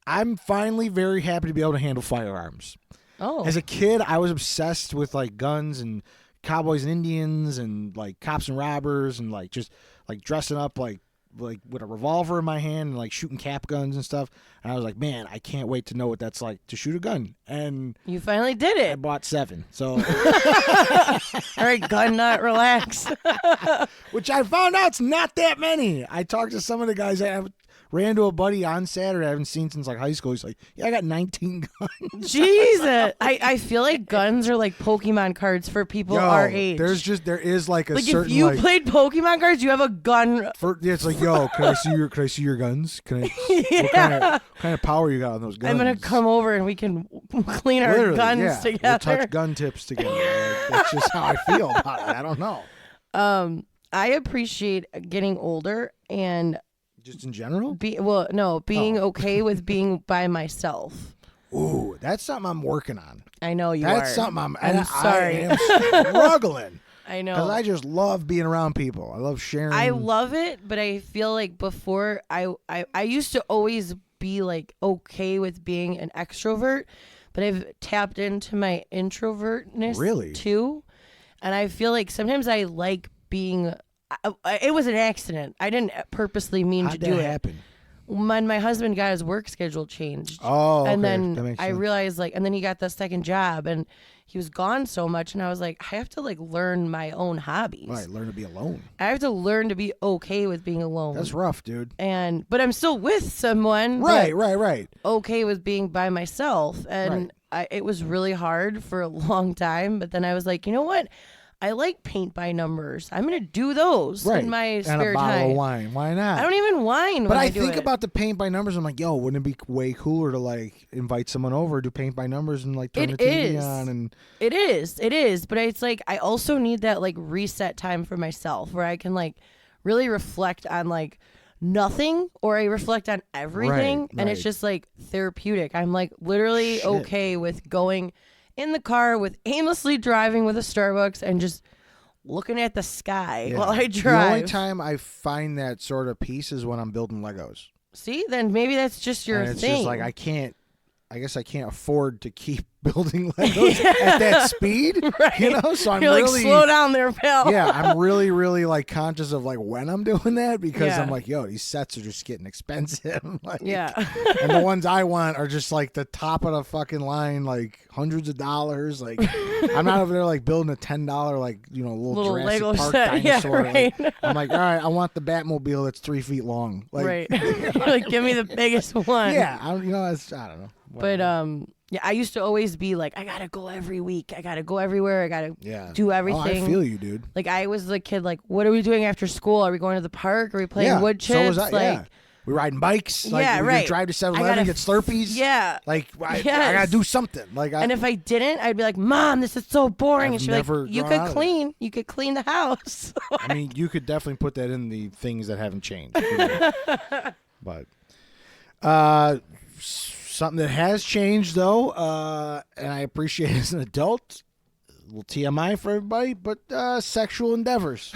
I'm finally very happy to be able to handle firearms. Oh. As a kid, I was obsessed with like guns and cowboys and Indians and like cops and robbers and like just like dressing up like with a revolver in my hand and like shooting cap guns and stuff. And I was like, man, I can't wait to know what that's like to shoot a gun. And You finally did I it. bought 7. So All right, gun nut, relax. which I found out's not that many. I talked to some of the guys. I ran to a buddy on Saturday I haven't seen since like high school. He's like, yeah, I got 19 guns. Jesus. I feel like guns are like Pokemon cards for people Yo, our age. there is like a like certain if you like played Pokemon cards, you have a gun. it's like, yo, can I see your guns? Can I Yeah. what kind of power you got on those guns? I'm gonna come over and we can clean our Literally, guns yeah. together. We'll touch gun tips together. Like, that's just how I feel about it. I don't know. I appreciate getting older and Just in general? being Oh. okay with being by myself. Ooh, that's something I'm working on. I know you are. That's something I'm sorry. I am struggling. I know. Because I just love being around people. I love sharing. I love it, but I feel like before I used to always be like okay with being an extrovert, but I've tapped into my introvertness Really? too. And I feel like sometimes I like being it was an accident. I didn't purposely mean How'd to do that it. happen? When my husband got his work schedule changed. Oh, okay. And That then makes I sense. realized like, and then he got the second job and he was gone so much. And I was like, I have to like learn my own hobbies. Right, learn to be alone. I have to learn to be okay with being alone. That's rough, dude. But I'm still with someone. Right, but right. okay with being by myself. And it was really hard for a long time. But then I was like, you know what? I like paint by numbers. I'm gonna do those in my and spare a bottle time. of wine. Why not? I don't even whine. But when I do think it. about the paint by numbers. I'm like, yo, wouldn't it be way cooler to like invite someone over, do paint by numbers, and like turn It the TV is. on? And It is. But it's like I also need that like reset time for myself where I can like really reflect on like nothing or I reflect on everything, and it's right. just like therapeutic. I'm like literally Shit. okay with going in the car with aimlessly driving with a Starbucks and just looking at the sky yeah. while I The drive. only time I find that sort of peace is when I'm building Legos. See, then maybe that's just your And it's thing. just like I guess I can't afford to keep building Legos at that speed, Right. you know. So I'm You're really like, slow down there, pal. yeah, I'm really, really like conscious of like when I'm doing that because Yeah. I'm like, yo, these sets are just getting expensive. Like, Yeah. and the ones I want are just like the top of the fucking line, like hundreds of dollars. Like, I'm not over there like building a $10 like little Jurassic Lego Park set. Yeah, dinosaur. Like, right. I'm like, all right, I want the Batmobile that's 3 feet long. Like, Right. You're like, give me the biggest one. yeah, I don't know. But yeah, I used to always be like, I gotta go every week. I gotta go everywhere. I gotta yeah, do Oh, everything. I feel you, dude. Like I was the kid. Like, what are we doing after school? Are we going to the park? Are we playing Yeah, wood so chips? was I. Like, Yeah. We're riding bikes. Like, Yeah, we're right. gonna drive to 7-Eleven, I gotta get Slurpees. yeah. Like, I Yes. gotta do something. Like, And if I didn't, I'd be like, Mom, this is so boring. I've And she'd be never like, You grown could out of it. clean. You could clean the house. I mean, you could definitely put that in the things that haven't changed. You know? But something that has changed though, and I appreciate as an adult. A little TMI for everybody, but sexual endeavors.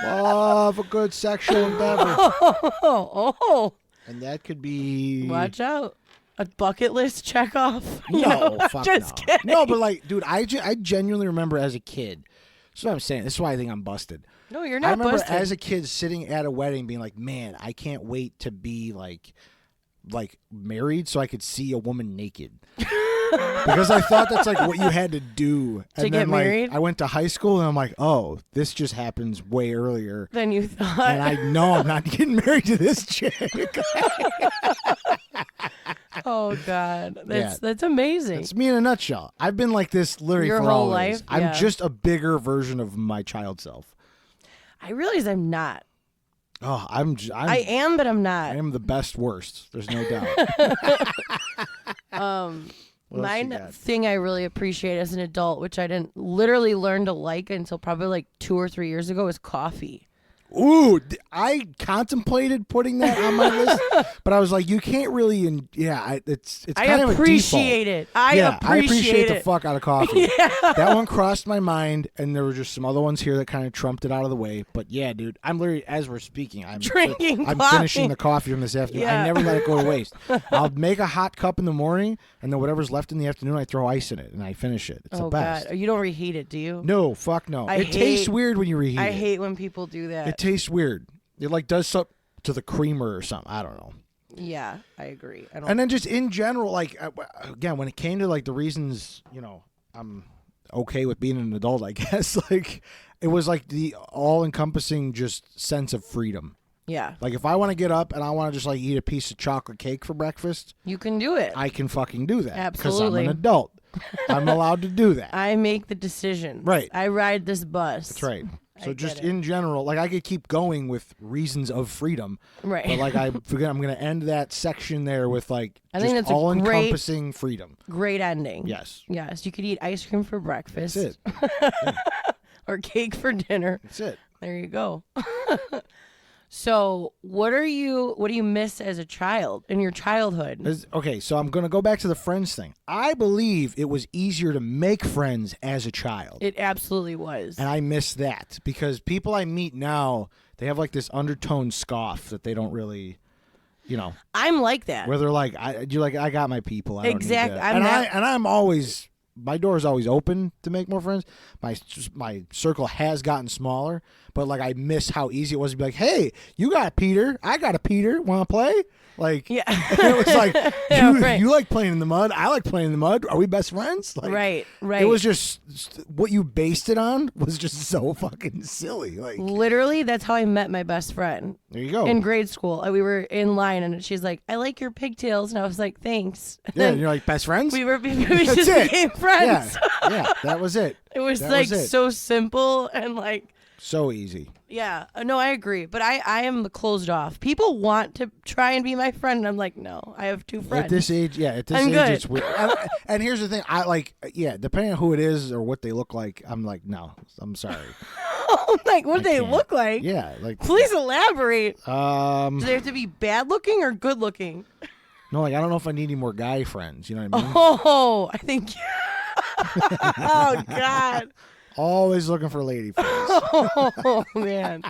Love a good sexual endeavor. Oh. And that could be. Watch out. A bucket list check off? No, fuck just no. kidding. No, but like, dude, I genuinely remember as a kid. That's what I'm saying. This is why I think I'm busted. No, you're I not remember busted. as a kid sitting at a wedding being like, man, I can't wait to be like married so I could see a woman naked. Because I thought that's like what you had to do. To get married? I went to high school and I'm like, oh, this just happens way earlier. Than you thought. And I know I'm not getting married to this chick. Oh God, Yeah. that's amazing. It's me in a nutshell. I've been like this literally Your for whole always. life? I'm Yeah. just a bigger version of my child self. I realize I'm not. Oh, I am, but I'm I not. am the best worst. There's no doubt. What else you Mine got? thing I really appreciate as an adult, which I didn't literally learn to like until probably like 2 or 3 years ago, is coffee. Ooh, I contemplated putting that on my list, but I was like, you can't really. It's I kind of a appreciate default. it. I appreciate the it. fuck out of coffee. That one crossed my mind, and there were just some other ones here that kind of trumped it out of the way. But yeah, dude, I'm literally, as we're speaking, I'm Drinking I'm coffee. finishing the coffee from this afternoon. Yeah. I never let it go to waste. I'll make a hot cup in the morning, and then whatever's left in the afternoon, I throw ice in it, and I finish it. It's Oh the best. God, you don't reheat it, do you? No, fuck no. I It tastes hate- weird when you reheat I it. hate when people do that. It tastes weird. It like does something to the creamer or something. I don't know. Yeah, I agree. I don't. And then just in general, like again, when it came to like the reasons, I'm okay with being an adult, I guess. Like it was like the all-encompassing just sense of freedom. Yeah, Like if I want to get up and I want to just like eat a piece of chocolate cake for breakfast, you can do it. I can fucking do that. Because I'm Absolutely. an adult. I'm allowed to do that. I make the decision. Right. I ride this bus. That's right. So I just get it. in general, like I could keep going with reasons of freedom, Right. but like I forget, I'm going to end that section there with like I think just that's a all-encompassing freedom. Great ending. Yes, Yes, you could eat ice cream for breakfast. that's it. Or cake for dinner. That's it. There you go. So, what do you miss as a child in your childhood? Okay, so I'm going to go back to the friends thing. I believe it was easier to make friends as a child. It absolutely was. And I miss that because people I meet now, they have like this undertone scoff that they don't really, I'm like that. where they're like, I got my people. I don't need Exact- to-" I'm and that- I'm always, my door is always open to make more friends. My circle has gotten smaller, but like I miss how easy it was to be like, hey, you got a Peter, I got a Peter, want to play? Like, Yeah. it was like, Yeah, you, right. you like playing in the mud, I like playing in the mud. Are we best friends? Like, Right. It was just what you based it on was just so fucking silly. Like, Literally, that's how I met my best friend there you go. in grade school. We were in line, and she's like, "I like your pigtails," and I was like, "Thanks." Yeah, and you're like best friends. we That's just it. became friends. Yeah, that was it. It was That like was it. so simple and like. So easy. Yeah, no, I agree. But I am closed off. People want to try and be my friend, and I'm like, no, I have two friends. At this age, I'm age, good. it's weird. And here's the thing, depending on who it is or what they look like, I'm like, no, I'm sorry. I'm like, what do they can't. look like? Yeah, like, Please elaborate. Do no, they have to be bad looking or good looking? like I don't know if I need any more guy friends. You know what I mean? Oh, I think. Oh God. Always looking for lady friends. Oh man,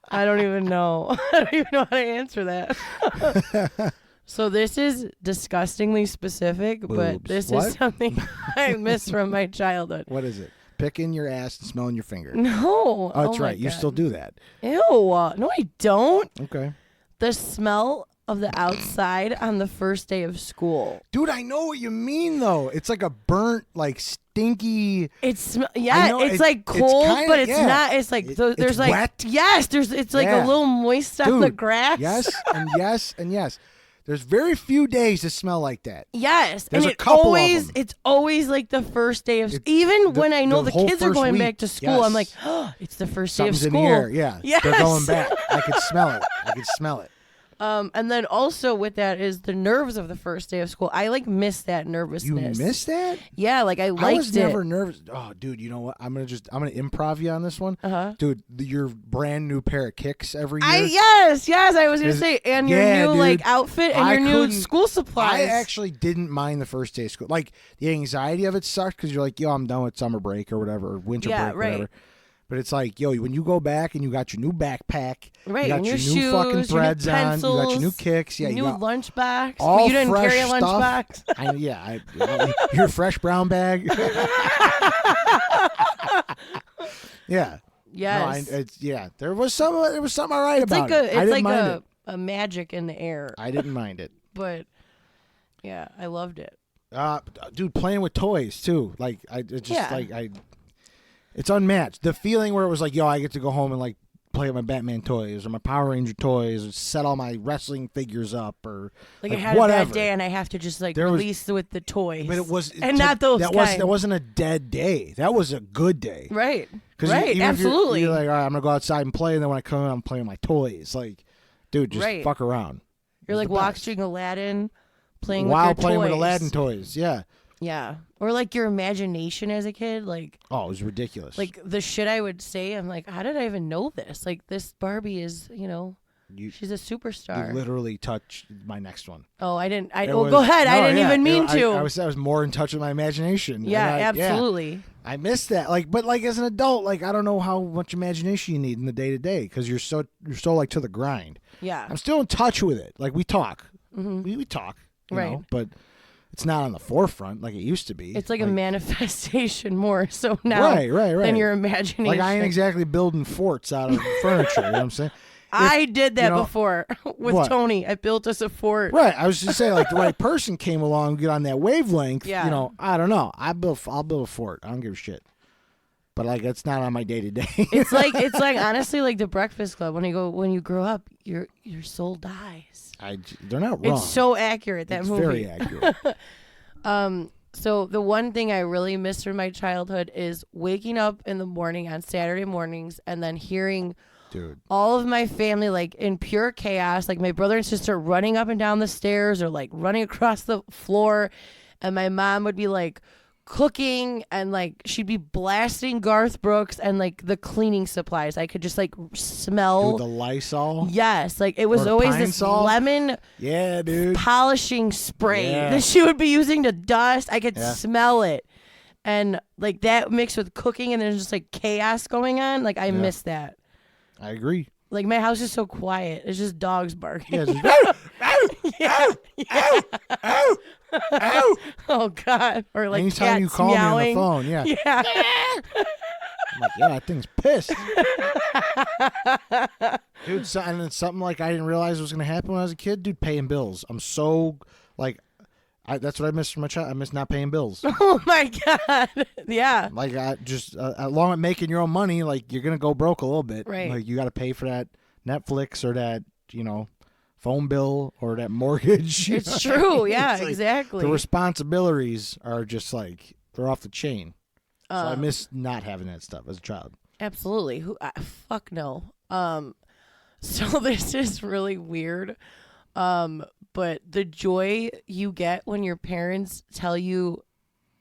I don't even know. I don't even know how to answer that. So this is disgustingly specific, but Boobs. this What? is something I miss from my childhood. What is it? Picking your ass and smelling your finger. No. Oh, that's my right. You God. still do that. Ew. No, I don't. Okay. The smell of the outside on the first day of school. Dude, I know what you mean though. It's like a burnt, like stinky. It's I yeah, know, it's it- like it's cold, kinda- but it's yeah. not. It's like It's there's like wet. yes, it's like Yeah. a little moist on Dude, the grass. Yes, and yes, and yes. There's very few days that smell like that. Yes, There's and a couple of always them. it's always like the first day of It- even the- when I know the the whole kids are first going week, back to school. I'm yes. like, oh, it's the first Something's day of in school. the air. Yeah. Yes. They're going back. I could smell it. I could smell it. And then also with that is the nerves of the first day of school. I like miss that nervousness. You missed that? Yeah, like I liked I was never it. nervous. Oh, dude, you know what? I'm gonna improv you on this one. Dude, your brand new pair of kicks every year. Yes, I was gonna say, and your new dude, like outfit and your new school supplies. I actually didn't mind the first day of school. Like the anxiety of it sucked because you're like, yo, I'm done with summer break or whatever, or winter break, whatever. But it's like, yo, when you go back and you got your new backpack, right, you got and your shoes, new fucking threads your new pencils, on, you got your new kicks, your you new got lunchbox. all You didn't fresh carry a stuff. lunchbox. Your fresh brown bag. Yeah. Yes. No, there was something all right it's about like it. It's I didn't like mind it. a magic in the air. I didn't mind it. But yeah, I loved it. Dude, playing with toys too. Like it's unmatched. The feeling where it was like, yo, I get to go home and like play with my Batman toys or my Power Ranger toys or set all my wrestling figures up or like I had whatever. a bad day and I have to just like release with the toys. But it was not those that wasn't a dead day. That was a good day. Right. Right, absolutely. You're like, all right, I'm gonna go outside and play, and then when I come in, I'm playing my toys. Like, dude, just fuck around. You're like watching Aladdin, playing with Aladdin toys. Yeah. Yeah. Or like your imagination as a kid, like it was ridiculous. Like the shit I would say, I'm like, how did I even know this? Like this Barbie is, she's a superstar. You literally touched my next one. Oh, I didn't. Go ahead. I didn't even mean to. I was more in touch with my imagination. Yeah, absolutely. Yeah, I missed that. But as an adult, like I don't know how much imagination you need in the day to day because you're so like to the grind. Yeah. I'm still in touch with it. Like we talk. Mm-hmm. We talk. You right. know, but it's not on the forefront like it used to be. It's like a manifestation more so now right. than your imagination. Like I ain't exactly building forts out of furniture. You know what I'm saying? I did that before with Tony. I built us a fort. Right. I was just saying, like the right person came along, get on that wavelength. Yeah. I don't know. I'll build a fort. I don't give a shit. But like, it's not on my day to day. It's like honestly like the Breakfast Club. When you grow up, your soul dies. They're not wrong. It's so accurate that movie. Very accurate. So the one thing I really miss from my childhood is waking up in the morning on Saturday mornings and then hearing all of my family like in pure chaos, like my brother and sister running up and down the stairs or like running across the floor, and my mom would be like cooking and like she'd be blasting Garth Brooks and like the cleaning supplies. I could just like smell the Lysol. Yes, like it was always this salt. lemon polishing spray that she would be using to dust. I could smell it. And like that mixed with cooking and there's just like chaos going on. Like I miss that. I agree. Like my house is so quiet. It's just dogs barking. Yeah, ow. Oh God! Or like anytime cats you call meowing. me on the phone, yeah. I'm like, that thing's pissed. Dude, and it's something like I didn't realize was gonna happen when I was a kid. Dude, paying bills. I'm so like, that's what I miss from my child. I miss not paying bills. Oh my God! Yeah. Like I just along with making your own money, like you're gonna go broke a little bit. Right. Like you got to pay for that Netflix or that phone bill or that mortgage. It's true. Yeah, it's like, exactly. the responsibilities are just like they're off the chain. So I miss not having that stuff as a child. Absolutely. Fuck no. So this is really weird. But the joy you get when your parents tell you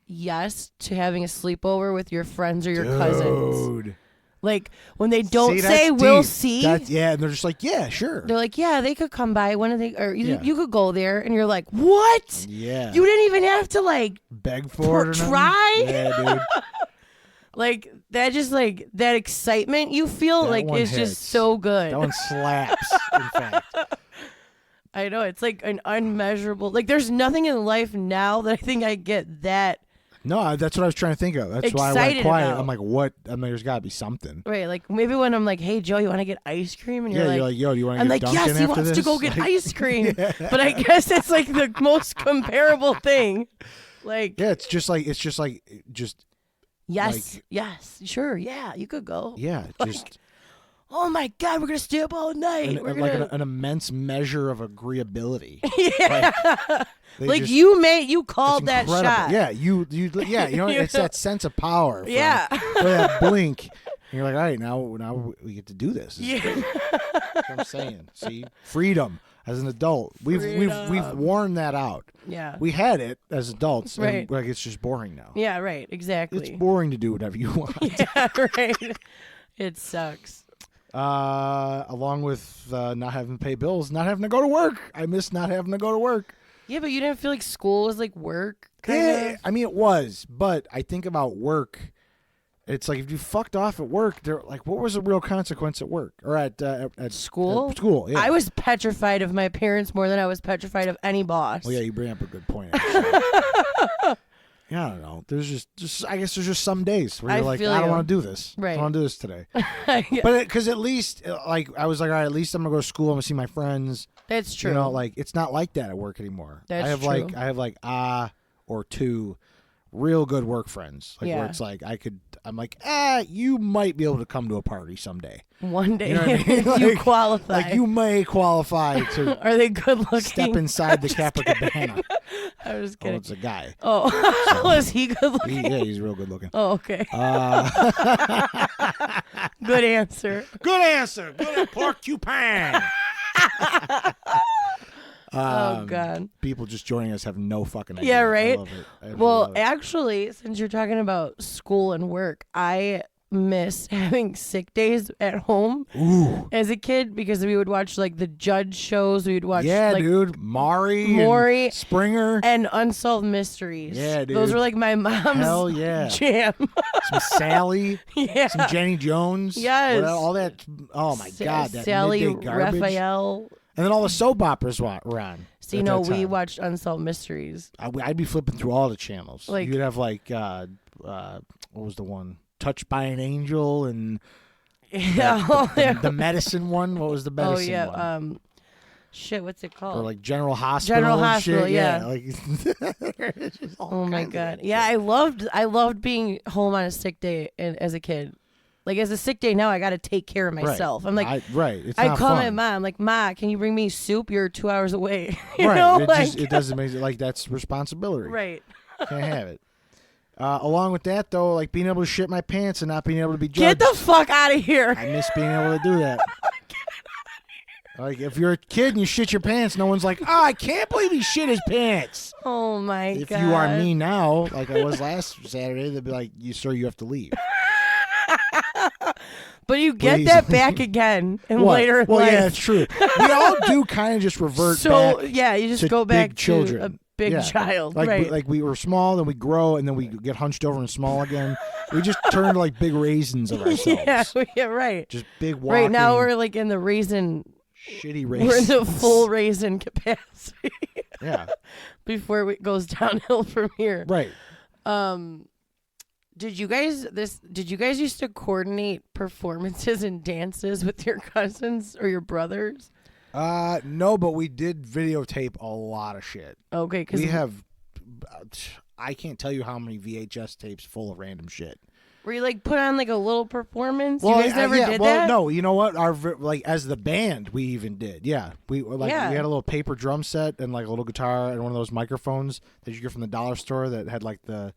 yes to having a sleepover with your friends or your cousins. Like when they don't say we'll see. And they're just like, yeah, sure. They're like, yeah, they could come by. When are they? Or you could go there, and you're like, what? Yeah. You didn't even have to like beg for it or try. Yeah, dude. Like that, just like that excitement you feel that like is hits. just so good. That one slaps. In fact. I know it's like an unmeasurable. Like there's nothing in life now that I think I get that. No, that's what I was trying to think of. That's why I went quiet. I'm like, what? There's got to be something. Right, like maybe when I'm like, hey, Joe, you want to get ice cream? And you're like, yo, do you want to get Dunkin' yes, he after wants this? to go get ice cream. Yeah. But I guess it's like the most comparable thing. Like, yeah, it's just yes, sure, yeah, you could go. Yeah, like, just. Oh my God, we're gonna stay up all night. An immense measure of agreeability. Yeah. Like you called that shot. Yeah, it's that sense of power. For that blink. And you're like, all right, now we get to do this. Yeah. That's what I'm saying. See, freedom. As an adult, we've worn that out. Yeah. We had it as adults, Right. and like it's just boring now. Yeah, right. Exactly. It's boring to do whatever you want. Yeah, right. It sucks. Along with not having to pay bills, not having to go to work. I miss not having to go to work. Yeah, but you didn't feel like school was like work? Yeah, I mean, it was, but I think about work. It's like if you fucked off at work, they're like, what was the real consequence at work or at School? At school, yeah. I was petrified of my parents more than I was petrified of any boss. Well, yeah, you bring up a good point. Actually. Yeah, I don't know. There's just I guess there's just some days where you're like, I don't want to do this. Right. I don't want to do this today. Yeah. But because at least, like, I was like, all right, at least I'm gonna go to school. I'm gonna see my friends. That's true. You know, like it's not like that at work anymore. That's I have true. I have or two real good work friends. Like Yeah. where it's like I'm like, you might be able to come to a party someday. One day, You know what I mean? you Like- qualify. Like you may qualify to Are they good looking? step inside the Capacabana. I was Oh, kidding. it's a guy. Oh, was he good looking? He's real good looking. Oh, okay. Good answer. Good answer. Good porcupine. Oh God. People just joining us have no fucking idea. Yeah, I right? love it. I Well, love it. actually, since you're talking about school and work, I miss having sick days at home Ooh. as a kid because we would watch like the judge shows. We would watch Yeah, like dude. Maury and Springer. and Unsolved Mysteries. Yeah, dude. Those were like my mom's Hell yeah. jam. Some Sally. Yeah. Some Jenny Jones. Yes. All that. Oh, my God. That Sally, midday garbage. Raphael. And then all the soap operas were on. So, at you know, that we time. watched Unsolved Mysteries. I'd be flipping through all the channels. Like- You'd have like, what was the one? Touched by an Angel and Yeah. the medicine one. What was the Oh, medicine yeah. one? Shit, what's it called? Or like General Hospital. General and Hospital, shit. yeah. Like, it's just all Oh my kinds of God. that Yeah, shit. I loved being home on a sick day as a kid. Like as a sick day now, I got to take care of myself. I'm like, right. It's I not call my fun. mom, like, Ma, can you bring me soup? You're 2 hours away. You Right. know, It doesn't make it like that's responsibility. right. Can't have it. Along with that, though, like being able to shit my pants and not being able to be Get judged. the fuck out of here. I miss being able to do that. Like if you're a kid and you shit your pants, no one's like, I can't believe he shit his pants. Oh my If God. you are me now, like I was last Saturday, they'd be like, sir, you have to leave. But you get Please. that back again in What? later in well, life. yeah, it's true. We all do kind of just revert So back. yeah, you just to go back big children. to a big Yeah. child, Like right? like we were small, then we grow, and then we get hunched over and small again. We just turn to like big raisins of ourselves. yeah, right. Just big walking. Right now we're like in the raisin. shitty raisins. We're in the full raisin capacity Yeah. before it goes downhill from here. Right. Did you guys used to coordinate performances and dances with your cousins or your brothers? No, but we did videotape a lot of shit. Okay, because We have, I can't tell you how many VHS tapes full of random shit. were you like put on like a little performance? You guys never did well, that? no, you know what? Like as the band, we even did. Yeah, we Yeah. we had a little paper drum set and like a little guitar and one of those microphones that you get from the dollar store that had like the,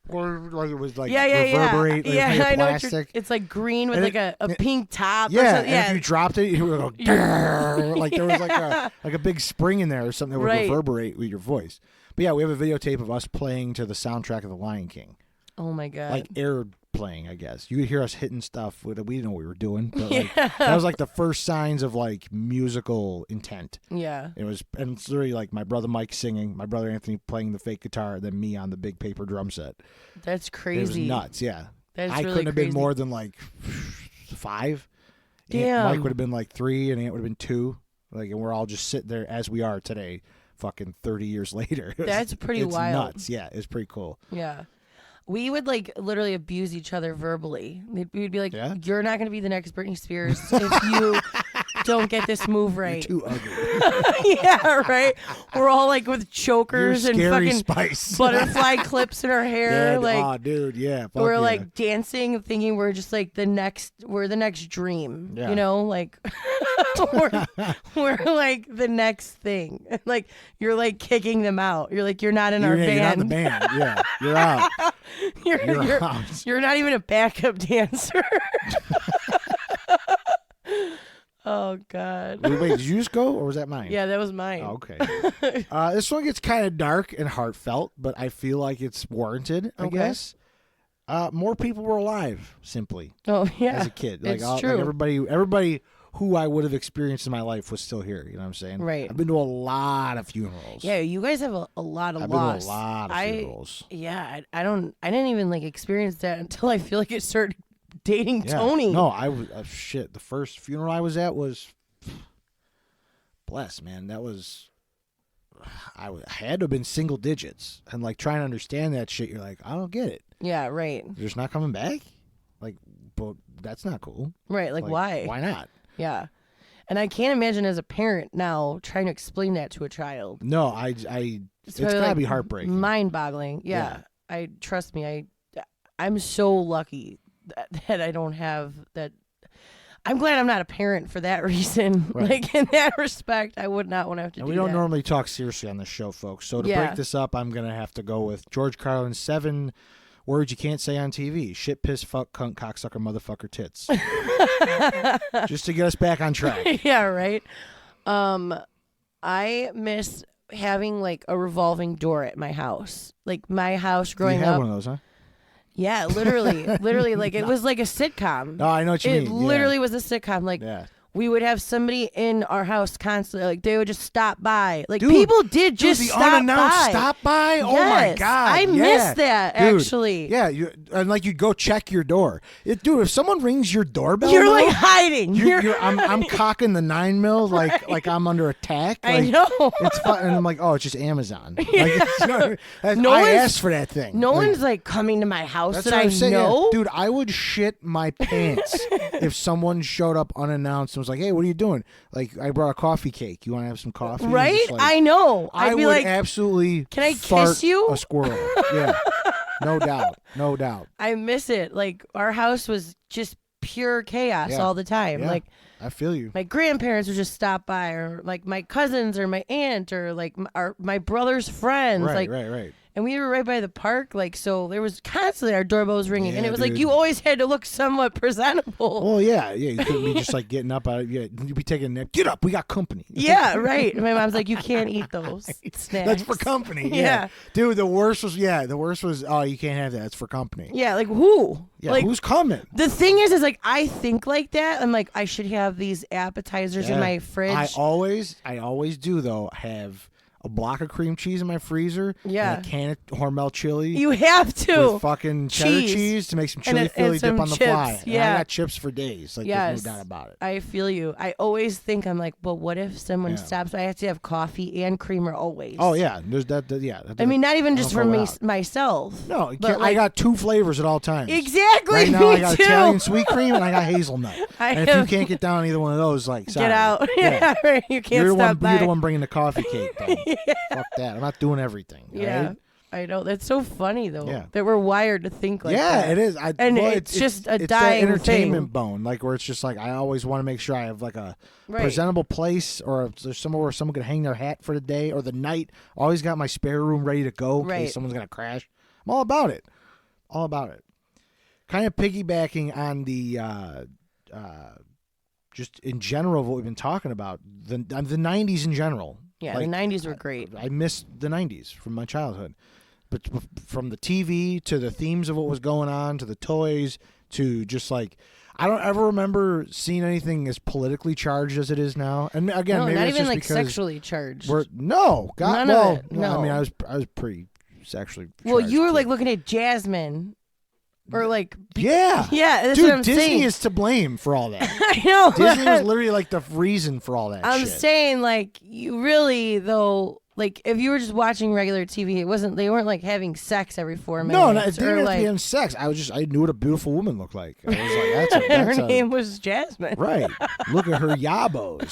or like it was like reverberate. Like, Yeah, it was made of I know. plastic. It's like green with And like a it- pink top. Or Yeah, something. and if you dropped it, it would go "Grrr," like there was like a big spring in there or something that would Right. reverberate with your voice. But yeah, we have a videotape of us playing to the soundtrack of The Lion King, Oh my God. like air playing. I guess you would hear us hitting stuff. We didn't know what we were doing, but like, that was like the first signs of like musical intent. yeah. It was, and it's literally like my brother Mike singing, my brother Anthony playing the fake guitar, then me on the big paper drum set. That's It crazy. was nuts. Yeah, That's I really couldn't have been crazy. more than like 5. Damn. Mike would have been like 3, and Aunt would have been 2. Like, and we're all just sitting there as we are today, fucking 30 years later. That's pretty it's wild. nuts. Yeah, it's pretty cool. Yeah. We would like literally abuse each other verbally. We'd be like, Yeah? "You're not going to be the next Britney Spears if you don't get this move right." Too ugly. Yeah, right. We're all like with chokers You're and scary fucking Spice. butterfly clips in our hair. Yeah, like dude, yeah. Fuck we're yeah. like dancing, thinking we're just like we're the next dream. Yeah. You know, like we're like the next thing. Like you're like kicking them out. You're like you're not in our You're not in the band. band. Yeah, you're out. You're out. You're not even a backup dancer. Oh God. Wait, did you just go or was that mine? Yeah, that was mine. Oh, okay. This one gets kind of dark and heartfelt, but I feel like it's warranted, I guess. More people were alive, simply, Oh yeah. as a kid. Like, It's true. Like everybody who I would have experienced in my life was still here. You know what I'm saying? Right. I've been to a lot of funerals. Yeah, you guys have a lot of I've loss. been to a lot of funerals. Yeah, I didn't even like experience that until I feel like it started dating Yeah. Tony. No, I was shit. The first funeral I was at was bless, man. That was I had to have been single digits, and like trying to understand that shit. You're like, I don't get it. Yeah, right. You're just not coming back. Like, but that's not cool. Right, like why? Why not? Yeah. And I can't imagine as a parent now trying to explain that to a child. No, it's gotta like be heartbreaking. Mind-boggling. Yeah. Trust me, I'm so lucky that I don't have that. I'm glad I'm not a parent for that reason. Right. Like in that respect, I would not want to have to And do we don't that. normally talk seriously on this show, folks. So to break this up, I'm gonna have to go with George Carlin's 7 words you can't say on TV: shit, piss, fuck, cunt, cocksucker, motherfucker, tits. Just to get us back on track. Yeah, right. I miss having like a revolving door at my house. Like my house growing You had up. one of those, huh? Yeah, literally, like it was like a sitcom. No, I know what you It mean. literally was a sitcom. Like we would have somebody in our house constantly. Like they would just stop by. Like Dude, people did just the stop unannounced by. stop by. Yes, Oh my god, I miss that Dude, actually. Yeah, and like you'd go check your door. Dude, if someone rings your doorbell, You're now, like hiding. I'm cocking the 9mm like I'm under attack. Like, I know. It's fun, and I'm like, oh, it's just Amazon. Like, I one's- asked for that thing. No Like, one's like coming to my house That's that what I I'm saying. know. Dude, I would shit my pants if someone showed up unannounced and was like, hey, what are you doing? Like, I brought a coffee cake. You want to have some coffee? And Right? just, like, I know. I I'd be would like, absolutely can I fart kiss you? a squirrel. Yeah. No doubt. No doubt. I miss it. Like our house was just pure chaos Yeah. all the time. Yeah. Like I feel you. my grandparents would just stop by, or like my cousins, or my aunt, or like my brother's friends. Right, like, right. And we were right by the park, like so there was constantly our doorbell was ringing, and Yeah, it was like dude. you always had to look somewhat presentable. Well, yeah. You couldn't be just like getting up out of you'd be taking a nap. Get up, we got company. Yeah, right. My mom's like, you can't eat those snacks. That's for company. Yeah. Dude, the worst was oh, you can't have that. It's for company. Yeah, like who? Yeah, like who's coming? the thing is like I think like that. I'm like I should have these appetizers in my fridge. I always do though have a block of cream cheese in my freezer. Yeah. And a can of Hormel chili. You have to. With fucking cheddar cheese to make some chili and Philly some dip on the chips. fly. And Yeah. I got chips for days. Like Yes. there's no doubt about it. I feel you. I always think I'm like, well, what if someone Yeah. stops? I have to have coffee and creamer always. Oh yeah, there's that. Yeah. I mean, not even I just don't for go me out. myself. No, but I like, got 2 flavors at all times. exactly. Right now me I got too. Italian sweet cream and I got hazelnut. And if you have- can't get down either one of those, like sorry. Get out. Yeah. Yeah, right. You can't You're the stop one. by. You're the one bringing the coffee cake. Though. Fuck that. I'm not doing everything. all Yeah. right? I know. That's so funny though. Yeah. That we're wired to think like yeah, that. it is. And well, it's just a it's dying that entertainment thing. bone, like where it's just like I always want to make sure I have like a Right. presentable place, or if there's somewhere where someone could hang their hat for the day or the night. Always got my spare room ready to go in Right. case someone's gonna crash. I'm all about it. All about it. Kind of piggybacking on the just in general of what we've been talking about, the 90s in general. Yeah, Like, the 90s were great. I miss the 90s from my childhood. But from the TV to the themes of what was going on to the toys to just like, I don't ever remember seeing anything as politically charged as it is now. And again, No, maybe not it's even just like because sexually charged. no, God, None well, of it, no. I no. mean, I was pretty sexually. Well, charged you were kid. like looking at Jasmine, or like yeah, yeah. That's dude. what I'm Disney saying. is to blame for all that. I know. Disney was literally like the reason for all that. I'm shit. saying like you really though. Like if you were just watching regular TV, it wasn't. They weren't like having sex every 4 minutes. No, it didn't or have to like, be having sex. I knew what a beautiful woman looked like. I was like, her that's a name was Jasmine. right. Look at her yabos.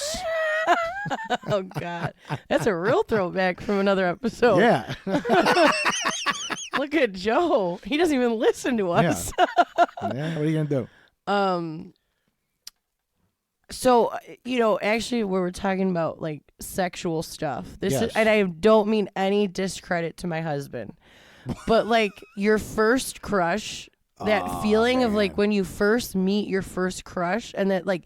Oh God, that's a real throwback from another episode. Yeah. Look at Joe. He doesn't even listen to us. Yeah. What are you gonna do? So actually, we were talking about like sexual stuff. This Yes. is, and I don't mean any discredit to my husband, but like your first crush, that feeling of like man. when you first meet your first crush, and that like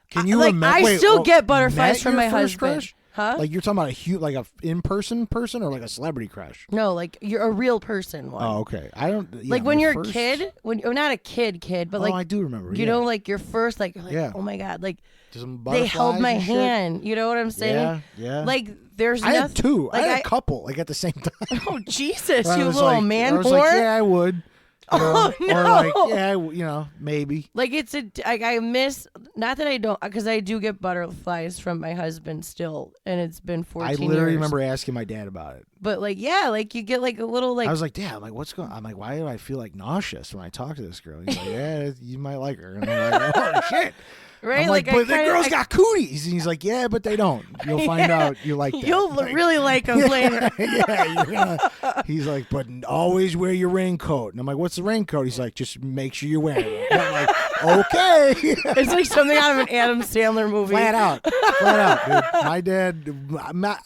Can you like remember? I still get butterflies met from your my first husband. crush? Huh? Like you're talking about like a in-person person or like a celebrity crush? No, like you're a real person one. Oh, okay. I don't. Yeah, like when my you're first... a kid, or not a kid, but like I do remember. you know, like your first, like Yeah. oh my god, like Some they held butterflies my and shit? hand. You know what I'm saying? Yeah, yeah. Like there's I had nothing. two. Like I had a couple, like at the same time. Oh Jesus, I you was little like, man I was whore! like, yeah, I would. You know? Oh no! Or like, yeah, maybe. Like it's I miss, not that I don't, because I do get butterflies from my husband still, and it's been 14 I literally years. remember asking my dad about it. But like yeah, like you get like a little like I was like, Dad, I'm like, what's going on? I'm like, why do I feel like nauseous when I talk to this girl? He's like, yeah, you might like her. And I'm like, oh shit. right I'm like, I but the kinda, girls got cooties. And he's like, yeah, but they don't. You'll find out you like that. You'll Like, really like them later. yeah, you're gonna, he's like, but always wear your raincoat. And I'm like, what's the raincoat? He's like, just make sure you're wearing it. And I'm like, okay. It's like something out of an Adam Sandler movie. Flat out, dude. My dad,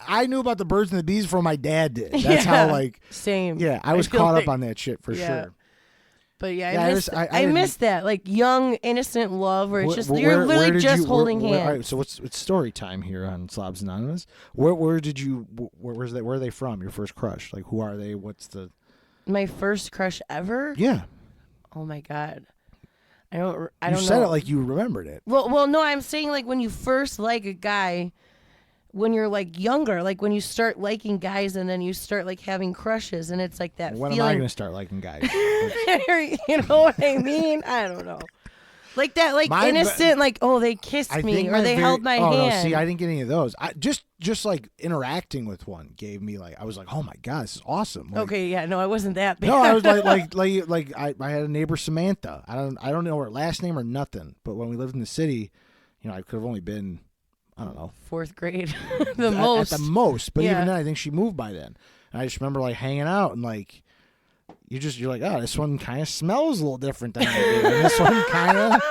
I knew about the birds and the bees before my dad did. That's how, like, Same. yeah, I was feel caught like- up on that shit for yeah. sure. But yeah, Yeah, I miss that, like young innest love where it's just you're literally just holding hands. All right, so it's story time here on Slobs Anonymous. Where did you? Where are they from? Your first crush? Like, who are they? What's the? My first crush ever. Yeah. Oh my god. I don't know. You said it like you remembered it. Well, no, I'm saying like when you first like a guy, when you're like younger, like when you start liking guys and then you start like having crushes, and it's like that When am I feeling. going to start liking guys? You know what I mean? I don't know. Like that, like innocent, like oh they kissed me or they held my hand. Oh no, see, I didn't get any of those. I just like interacting with one gave me like I was like, oh my god, this is awesome. Like, Okay, yeah, no, I wasn't that bad. no, I was like I had a neighbor Samantha. I don't know her last name or nothing. But when we lived in the city, you know, I could have only been, I don't know, fourth grade, the most. At the most. But Yeah. even then, I think she moved by then. And I just remember like hanging out and like you're like, oh, this one kind of smells a little different than I do. And this one kind of,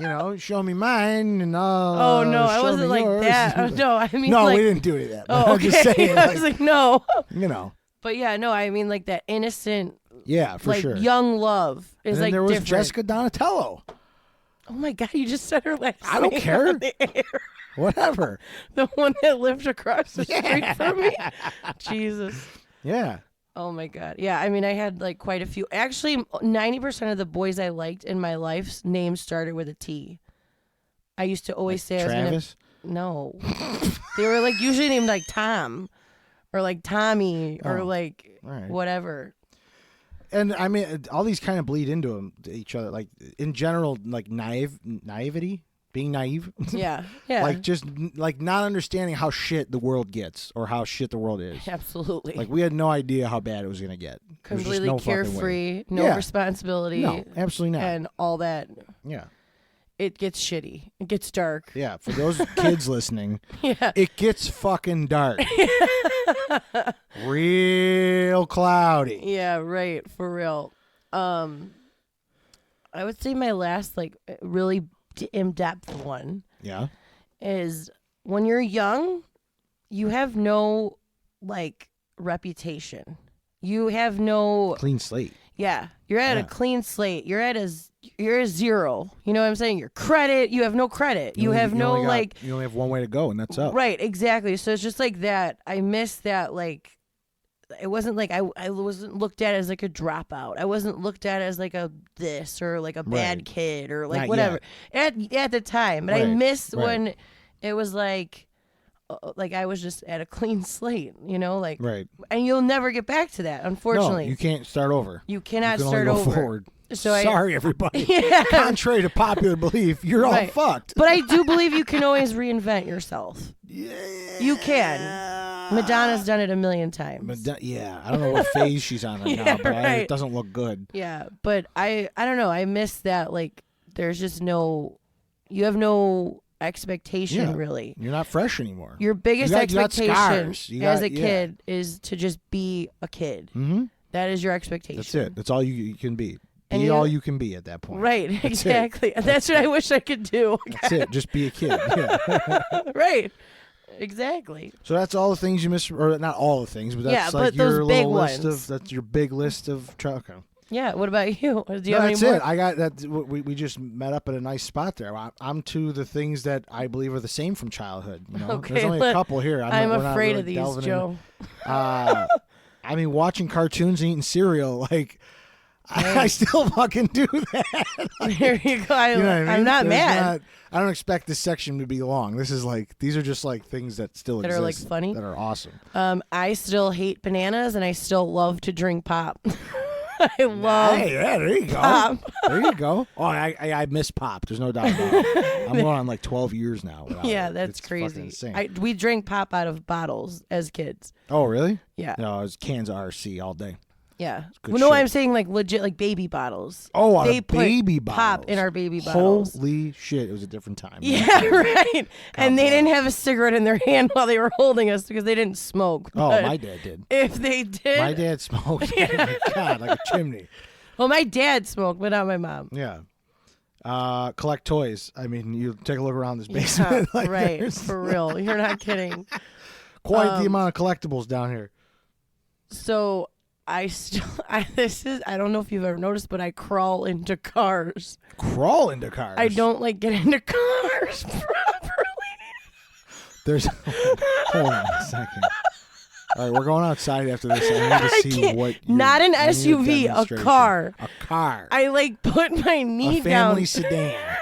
you know, show me mine and Oh no, I show wasn't me like yours. that. Oh, no, I mean No, like, we didn't do any of that. Oh, I'm just okay. saying, I was like, no. you know. But yeah, no, I mean like that innocent, Yeah, for like sure. young love is And then like there was different. Jessica Donatello. Oh my god, you just said her last I don't name care. on the air. Whatever. The one that lived across the street from me. Jesus. Yeah. Oh my god. Yeah, I mean I had like quite a few. Actually, 90% of the boys I liked in my life's name started with a T. I used to always say Travis? I was gonna. No. They were like usually named like Tom or like Tommy or Oh, like all right. whatever. And I mean, all these kind of bleed into each other. Like in general, like naivety, being naive. Yeah. Yeah. Like just like not understanding how shit the world gets or how shit the world is. Absolutely. Like we had no idea how bad it was gonna get. There was just completely no fucking way. carefree, no Yeah. responsibility, No, absolutely not. and all that. Yeah, It gets shitty. It gets dark. yeah. For those kids listening, Yeah. it gets fucking dark, real cloudy. Yeah, right, for real. I would say my last like really in-depth one Yeah, is when you're young, you have no like reputation. You have no clean slate. yeah. You're at Yeah. a clean slate. You're a zero. You know what I'm saying? Your credit. You have no credit. You have no only got- like. You only have one way to go, and that's up. Right, exactly. So it's just like that. I miss that. Like, it wasn't like I wasn't looked at as like a dropout. I wasn't looked at as like a this or like a bad Right. kid or like Not whatever at the time. But I Right, miss right. when it was like I was just at a clean slate. You know, like, Right. and you'll never get back to that. Unfortunately, No, you can't start over. you cannot You can start only go over. forward. So Sorry, everybody. Yeah. Contrary to popular belief, you're all Right. fucked. But I do believe you can always reinvent yourself. Yeah. You can. Madonna's done it a million times. Yeah, I don't know what phase she's on right Yeah, now, but right. it doesn't look good. Yeah, but I don't know. I miss that. Like, there's just no. You have no expectation Yeah. really. You're not fresh anymore. Your biggest you got expectation scars. You as got- a yeah. kid is to just be a kid. Mm-hmm. That is your expectation. That's it. That's all you can be. And Be you- all you can be at that point. Right, That's it. exactly. That's what I wish I could do. That's it. Just be a kid. Yeah. Right, exactly. So that's all the things you miss, or not all the things, but that's Yeah, like but those your big little list ones. of. That's your big list of. Okay. Yeah. What about you? Do you No, have that's any more? it. I got that. We just met up at a nice spot there. I'm to the things that I believe are the same from childhood. You know, Okay, there's only a couple here. I'm we're not afraid really of these, delving in. Joe. I mean, watching cartoons and eating cereal, like I still fucking do that. There you go. You know what I mean? I'm not mad. I don't expect this section to be long. These are just like things that still That exist. are like funny. That are awesome. I still hate bananas, and I still love to drink pop. I love. Hey, yeah, there you go. Pop. There you go. Oh, I miss pop. There's no doubt about it. I'm going on like 12 years now. Yeah, it. that's It's fucking crazy. insane. We drank pop out of bottles as kids. Oh, really? Yeah. No, it was cans of RC all day. Yeah. good Well, no, shit. I'm saying like legit, like baby bottles. Oh, our They put baby pop bottles. in our baby bottles. Holy shit! It was a different time. Yeah, right. And they bless. didn't have a cigarette in their hand while they were holding us because they didn't smoke. Oh, But my dad did. if they did, My dad smoked. Oh my God, like a chimney. well, my dad smoked, but not my mom. Yeah. Collect toys. I mean, you take a look around this basement. Yeah, like, right, there's for real. You're not kidding. quite the amount of collectibles down here. So I don't know if you've ever noticed, but I crawl into cars. Crawl into cars. I don't like get into cars properly. There's. Hold on a second. All right, we're going outside after this. I need to see what. Not an I need a SUV, a demonstration. car. A car. I like put my knee A family down. sedan.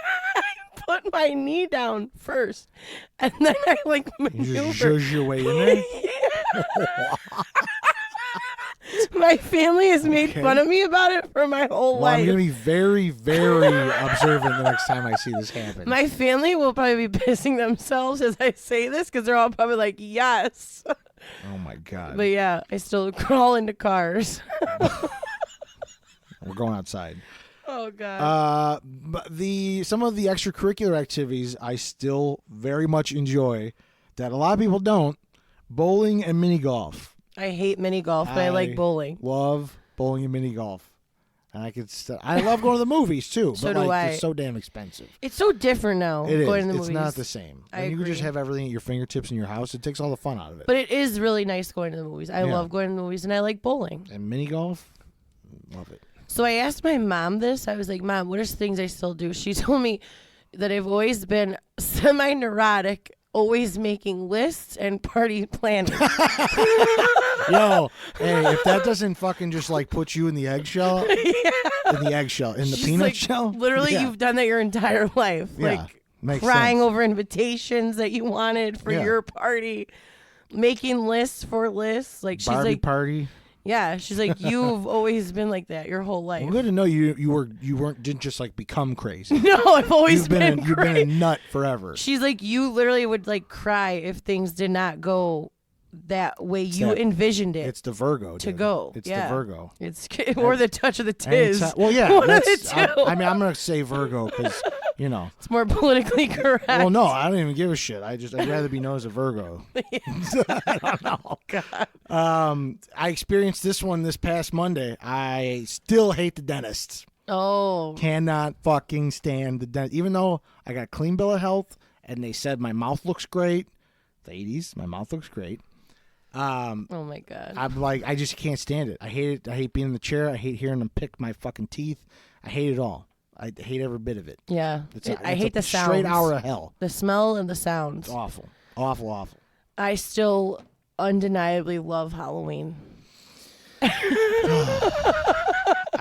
Put my knee down first, and then I like You maneuver. just zhuzh your way in there. My family has made Okay. fun of me about it for my whole Well, I'm life. gonna be very, very observant the next time I see this happen. My family will probably be pissing themselves as I say this because they're all probably like, yes. Oh my God. But yeah, I still crawl into cars. We're going outside. Oh God. But some of the extracurricular activities I still very much enjoy that a lot of people don't. Bowling and mini golf. I hate mini golf, but I like bowling. Love bowling and mini golf. And I love going to the movies too, So but do I. it's so damn expensive. It's so different now. It is. Going to the It's movies. not the same. I When you can just agree. have everything at your fingertips in your house, it takes all the fun out of it. But it is really nice going to the movies. I Yeah. love going to the movies, and I like bowling. And mini golf, love it. So I asked my mom this. I was like, Mom, what are things I still do? She told me that I've always been semi-neurotic, always making lists and party planning. Yo, hey, if that doesn't fucking just like put you in the eggshell, in the She's peanut like, shell, literally, yeah. you've done that your entire life. Yeah, Like makes crying sense. over invitations that you wanted for Yeah. your party, making lists for lists. Like she's Barbie like, party. yeah, she's like, you've always been like that your whole life. Well, good to know didn't just like become crazy. No, I've always You've been crazy. a nut forever. She's like, you literally would like cry if things did not go that way you envisioned it. It's the Virgo to dude. go, It's yeah. the Virgo. It's or the touch of the tiz. Well, yeah. One of that's- the two. I mean, I'm gonna say Virgo because you know. It's more politically correct. Well, no, I don't even give a shit. I'd rather be known as a Virgo. I don't know. God. I experienced this one this past Monday. I still hate the dentists. Oh, Cannot fucking stand the dentist. Even though I got a clean bill of health and they said my mouth looks great. Ladies, my mouth looks great. oh my God. I'm like, I just can't stand it. I hate it. I hate being in the chair. I hate hearing them pick my fucking teeth. I hate it all. I hate every bit of it. Yeah, I It's hate a the sounds. straight hour of hell. The smell and the sounds. It's awful. Awful, awful. I still undeniably love Halloween. I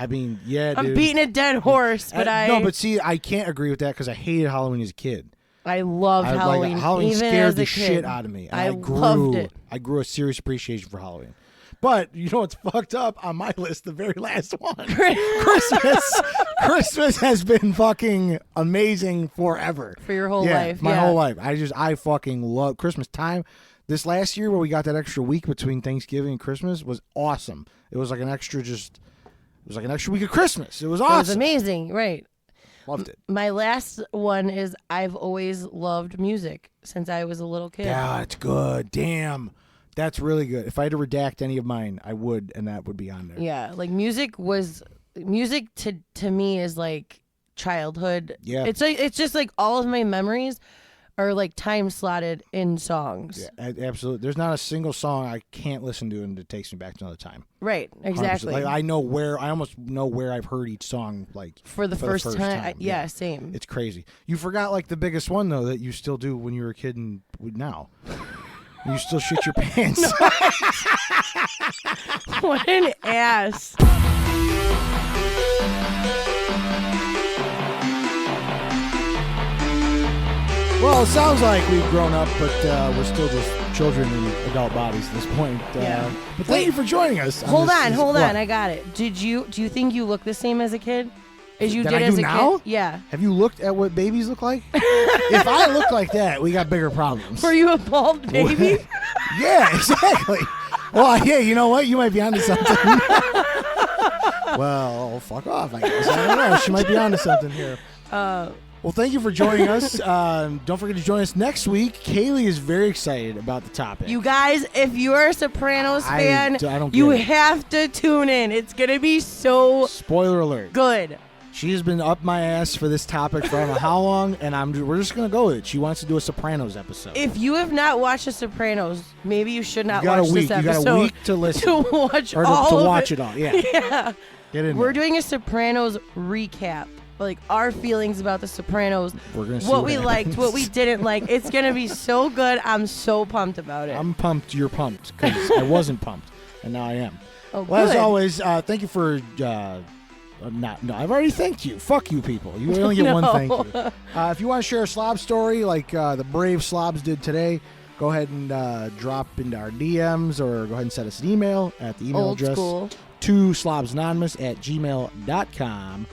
mean, yeah, dude. I'm beating a dead horse, but No, but see, I can't agree with that because I hated Halloween as a kid. I loved Halloween. Halloween even scared as the a kid. shit out of me. And I grew, loved it. I grew a serious appreciation for Halloween. But you know what's fucked up on my list? The very last one, Christmas. Christmas has been fucking amazing forever For your whole yeah, life. My yeah. whole life. I fucking love Christmas time. This last year where we got that extra week between Thanksgiving and Christmas was awesome. It was like an extra week of Christmas. It was It was awesome. amazing, right? Loved it. My last one is I've always loved music since I was a little kid. Yeah, it's good. Damn. That's really good. If I had to redact any of mine, I would, and that would be on there. Yeah, like music to me is like childhood. Yeah. It's just like all of my memories are like time slotted in songs. Yeah, absolutely. There's not a single song I can't listen to and it takes me back to another time. Right, 100%. exactly. Like I almost know where I've heard each song like for the first time. Yeah, same. It's crazy. You forgot like the biggest one though that you still do when you were a kid and now. You still shit your pants. What an ass. Well, it sounds like we've grown up, but we're still just children in adult bodies at this point. Yeah. But thank you for joining us. Hold on. I got it. Do you think you look the same as a kid? As you That did I as do a now? kid? Yeah. Have you looked at what babies look like? If I look like that, we got bigger problems. Were you a bald baby? Yeah, exactly. Well, yeah, you know what? You might be onto something. Well, fuck off, I guess. I don't know. She might be onto something here. Well, thank you for joining us. Don't forget to join us next week. Kaylee is very excited about the topic. You guys, if you're a Sopranos fan, I don't you get it. have to tune in. It's going to be so Spoiler alert. good. She has been up my ass for this topic for I don't know how long, and we're just going to go with it. She wants to do a Sopranos episode. If you have not watched The Sopranos, maybe you should not You got watch a week. this episode. You got a week to listen. To watch or all to of watch it. it all. Yeah. Yeah. Get in We're there. doing a Sopranos recap. Like our feelings about The Sopranos. We're gonna see what we happens. liked, what we didn't like. It's going to be so good. I'm so pumped about it. I'm pumped. You're pumped because I wasn't pumped, and now I am. Oh, Well, good. as always, thank you for. No, I've already thanked you. Fuck you, people. You only get one thank you. If you want to share a slob story like the brave slobs did today, go ahead and drop into our DMs or go ahead and send us an email at the email Old address school. to slobsanonymous@gmail.com.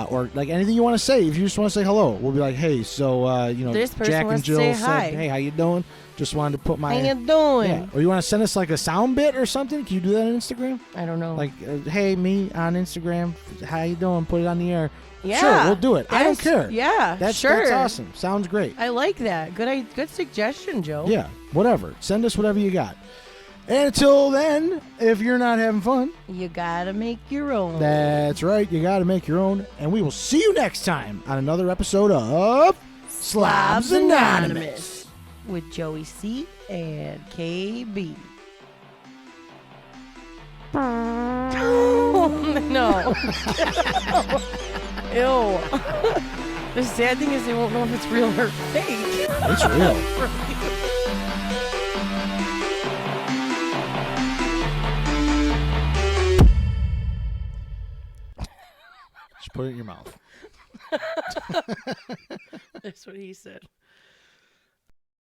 Or like anything you want to say. If you just want to say hello, we'll be like, hey, so This person Jack and wants to Jill say said, hi. hey, how you doing? Just wanted to put my How you doing? yeah. Or you want to send us like a sound bit or something? Can you do that on Instagram? I don't know. Like, hey, me on Instagram. How you doing? Put it on the air. yeah. Sure, we'll do it. I don't care. Yeah, That's sure. awesome. Sounds great. I like that. Good suggestion, Joe. Yeah, whatever. Send us whatever you got. And until then, if you're not having fun, You gotta make your own. that's right. You got to make your own. And we will see you next time on another episode of Slobs Anonymous. With Joey C and KB. No. Ew. The sad thing is they won't know if it's real or fake. It's real. Just put it in your mouth. That's what he said.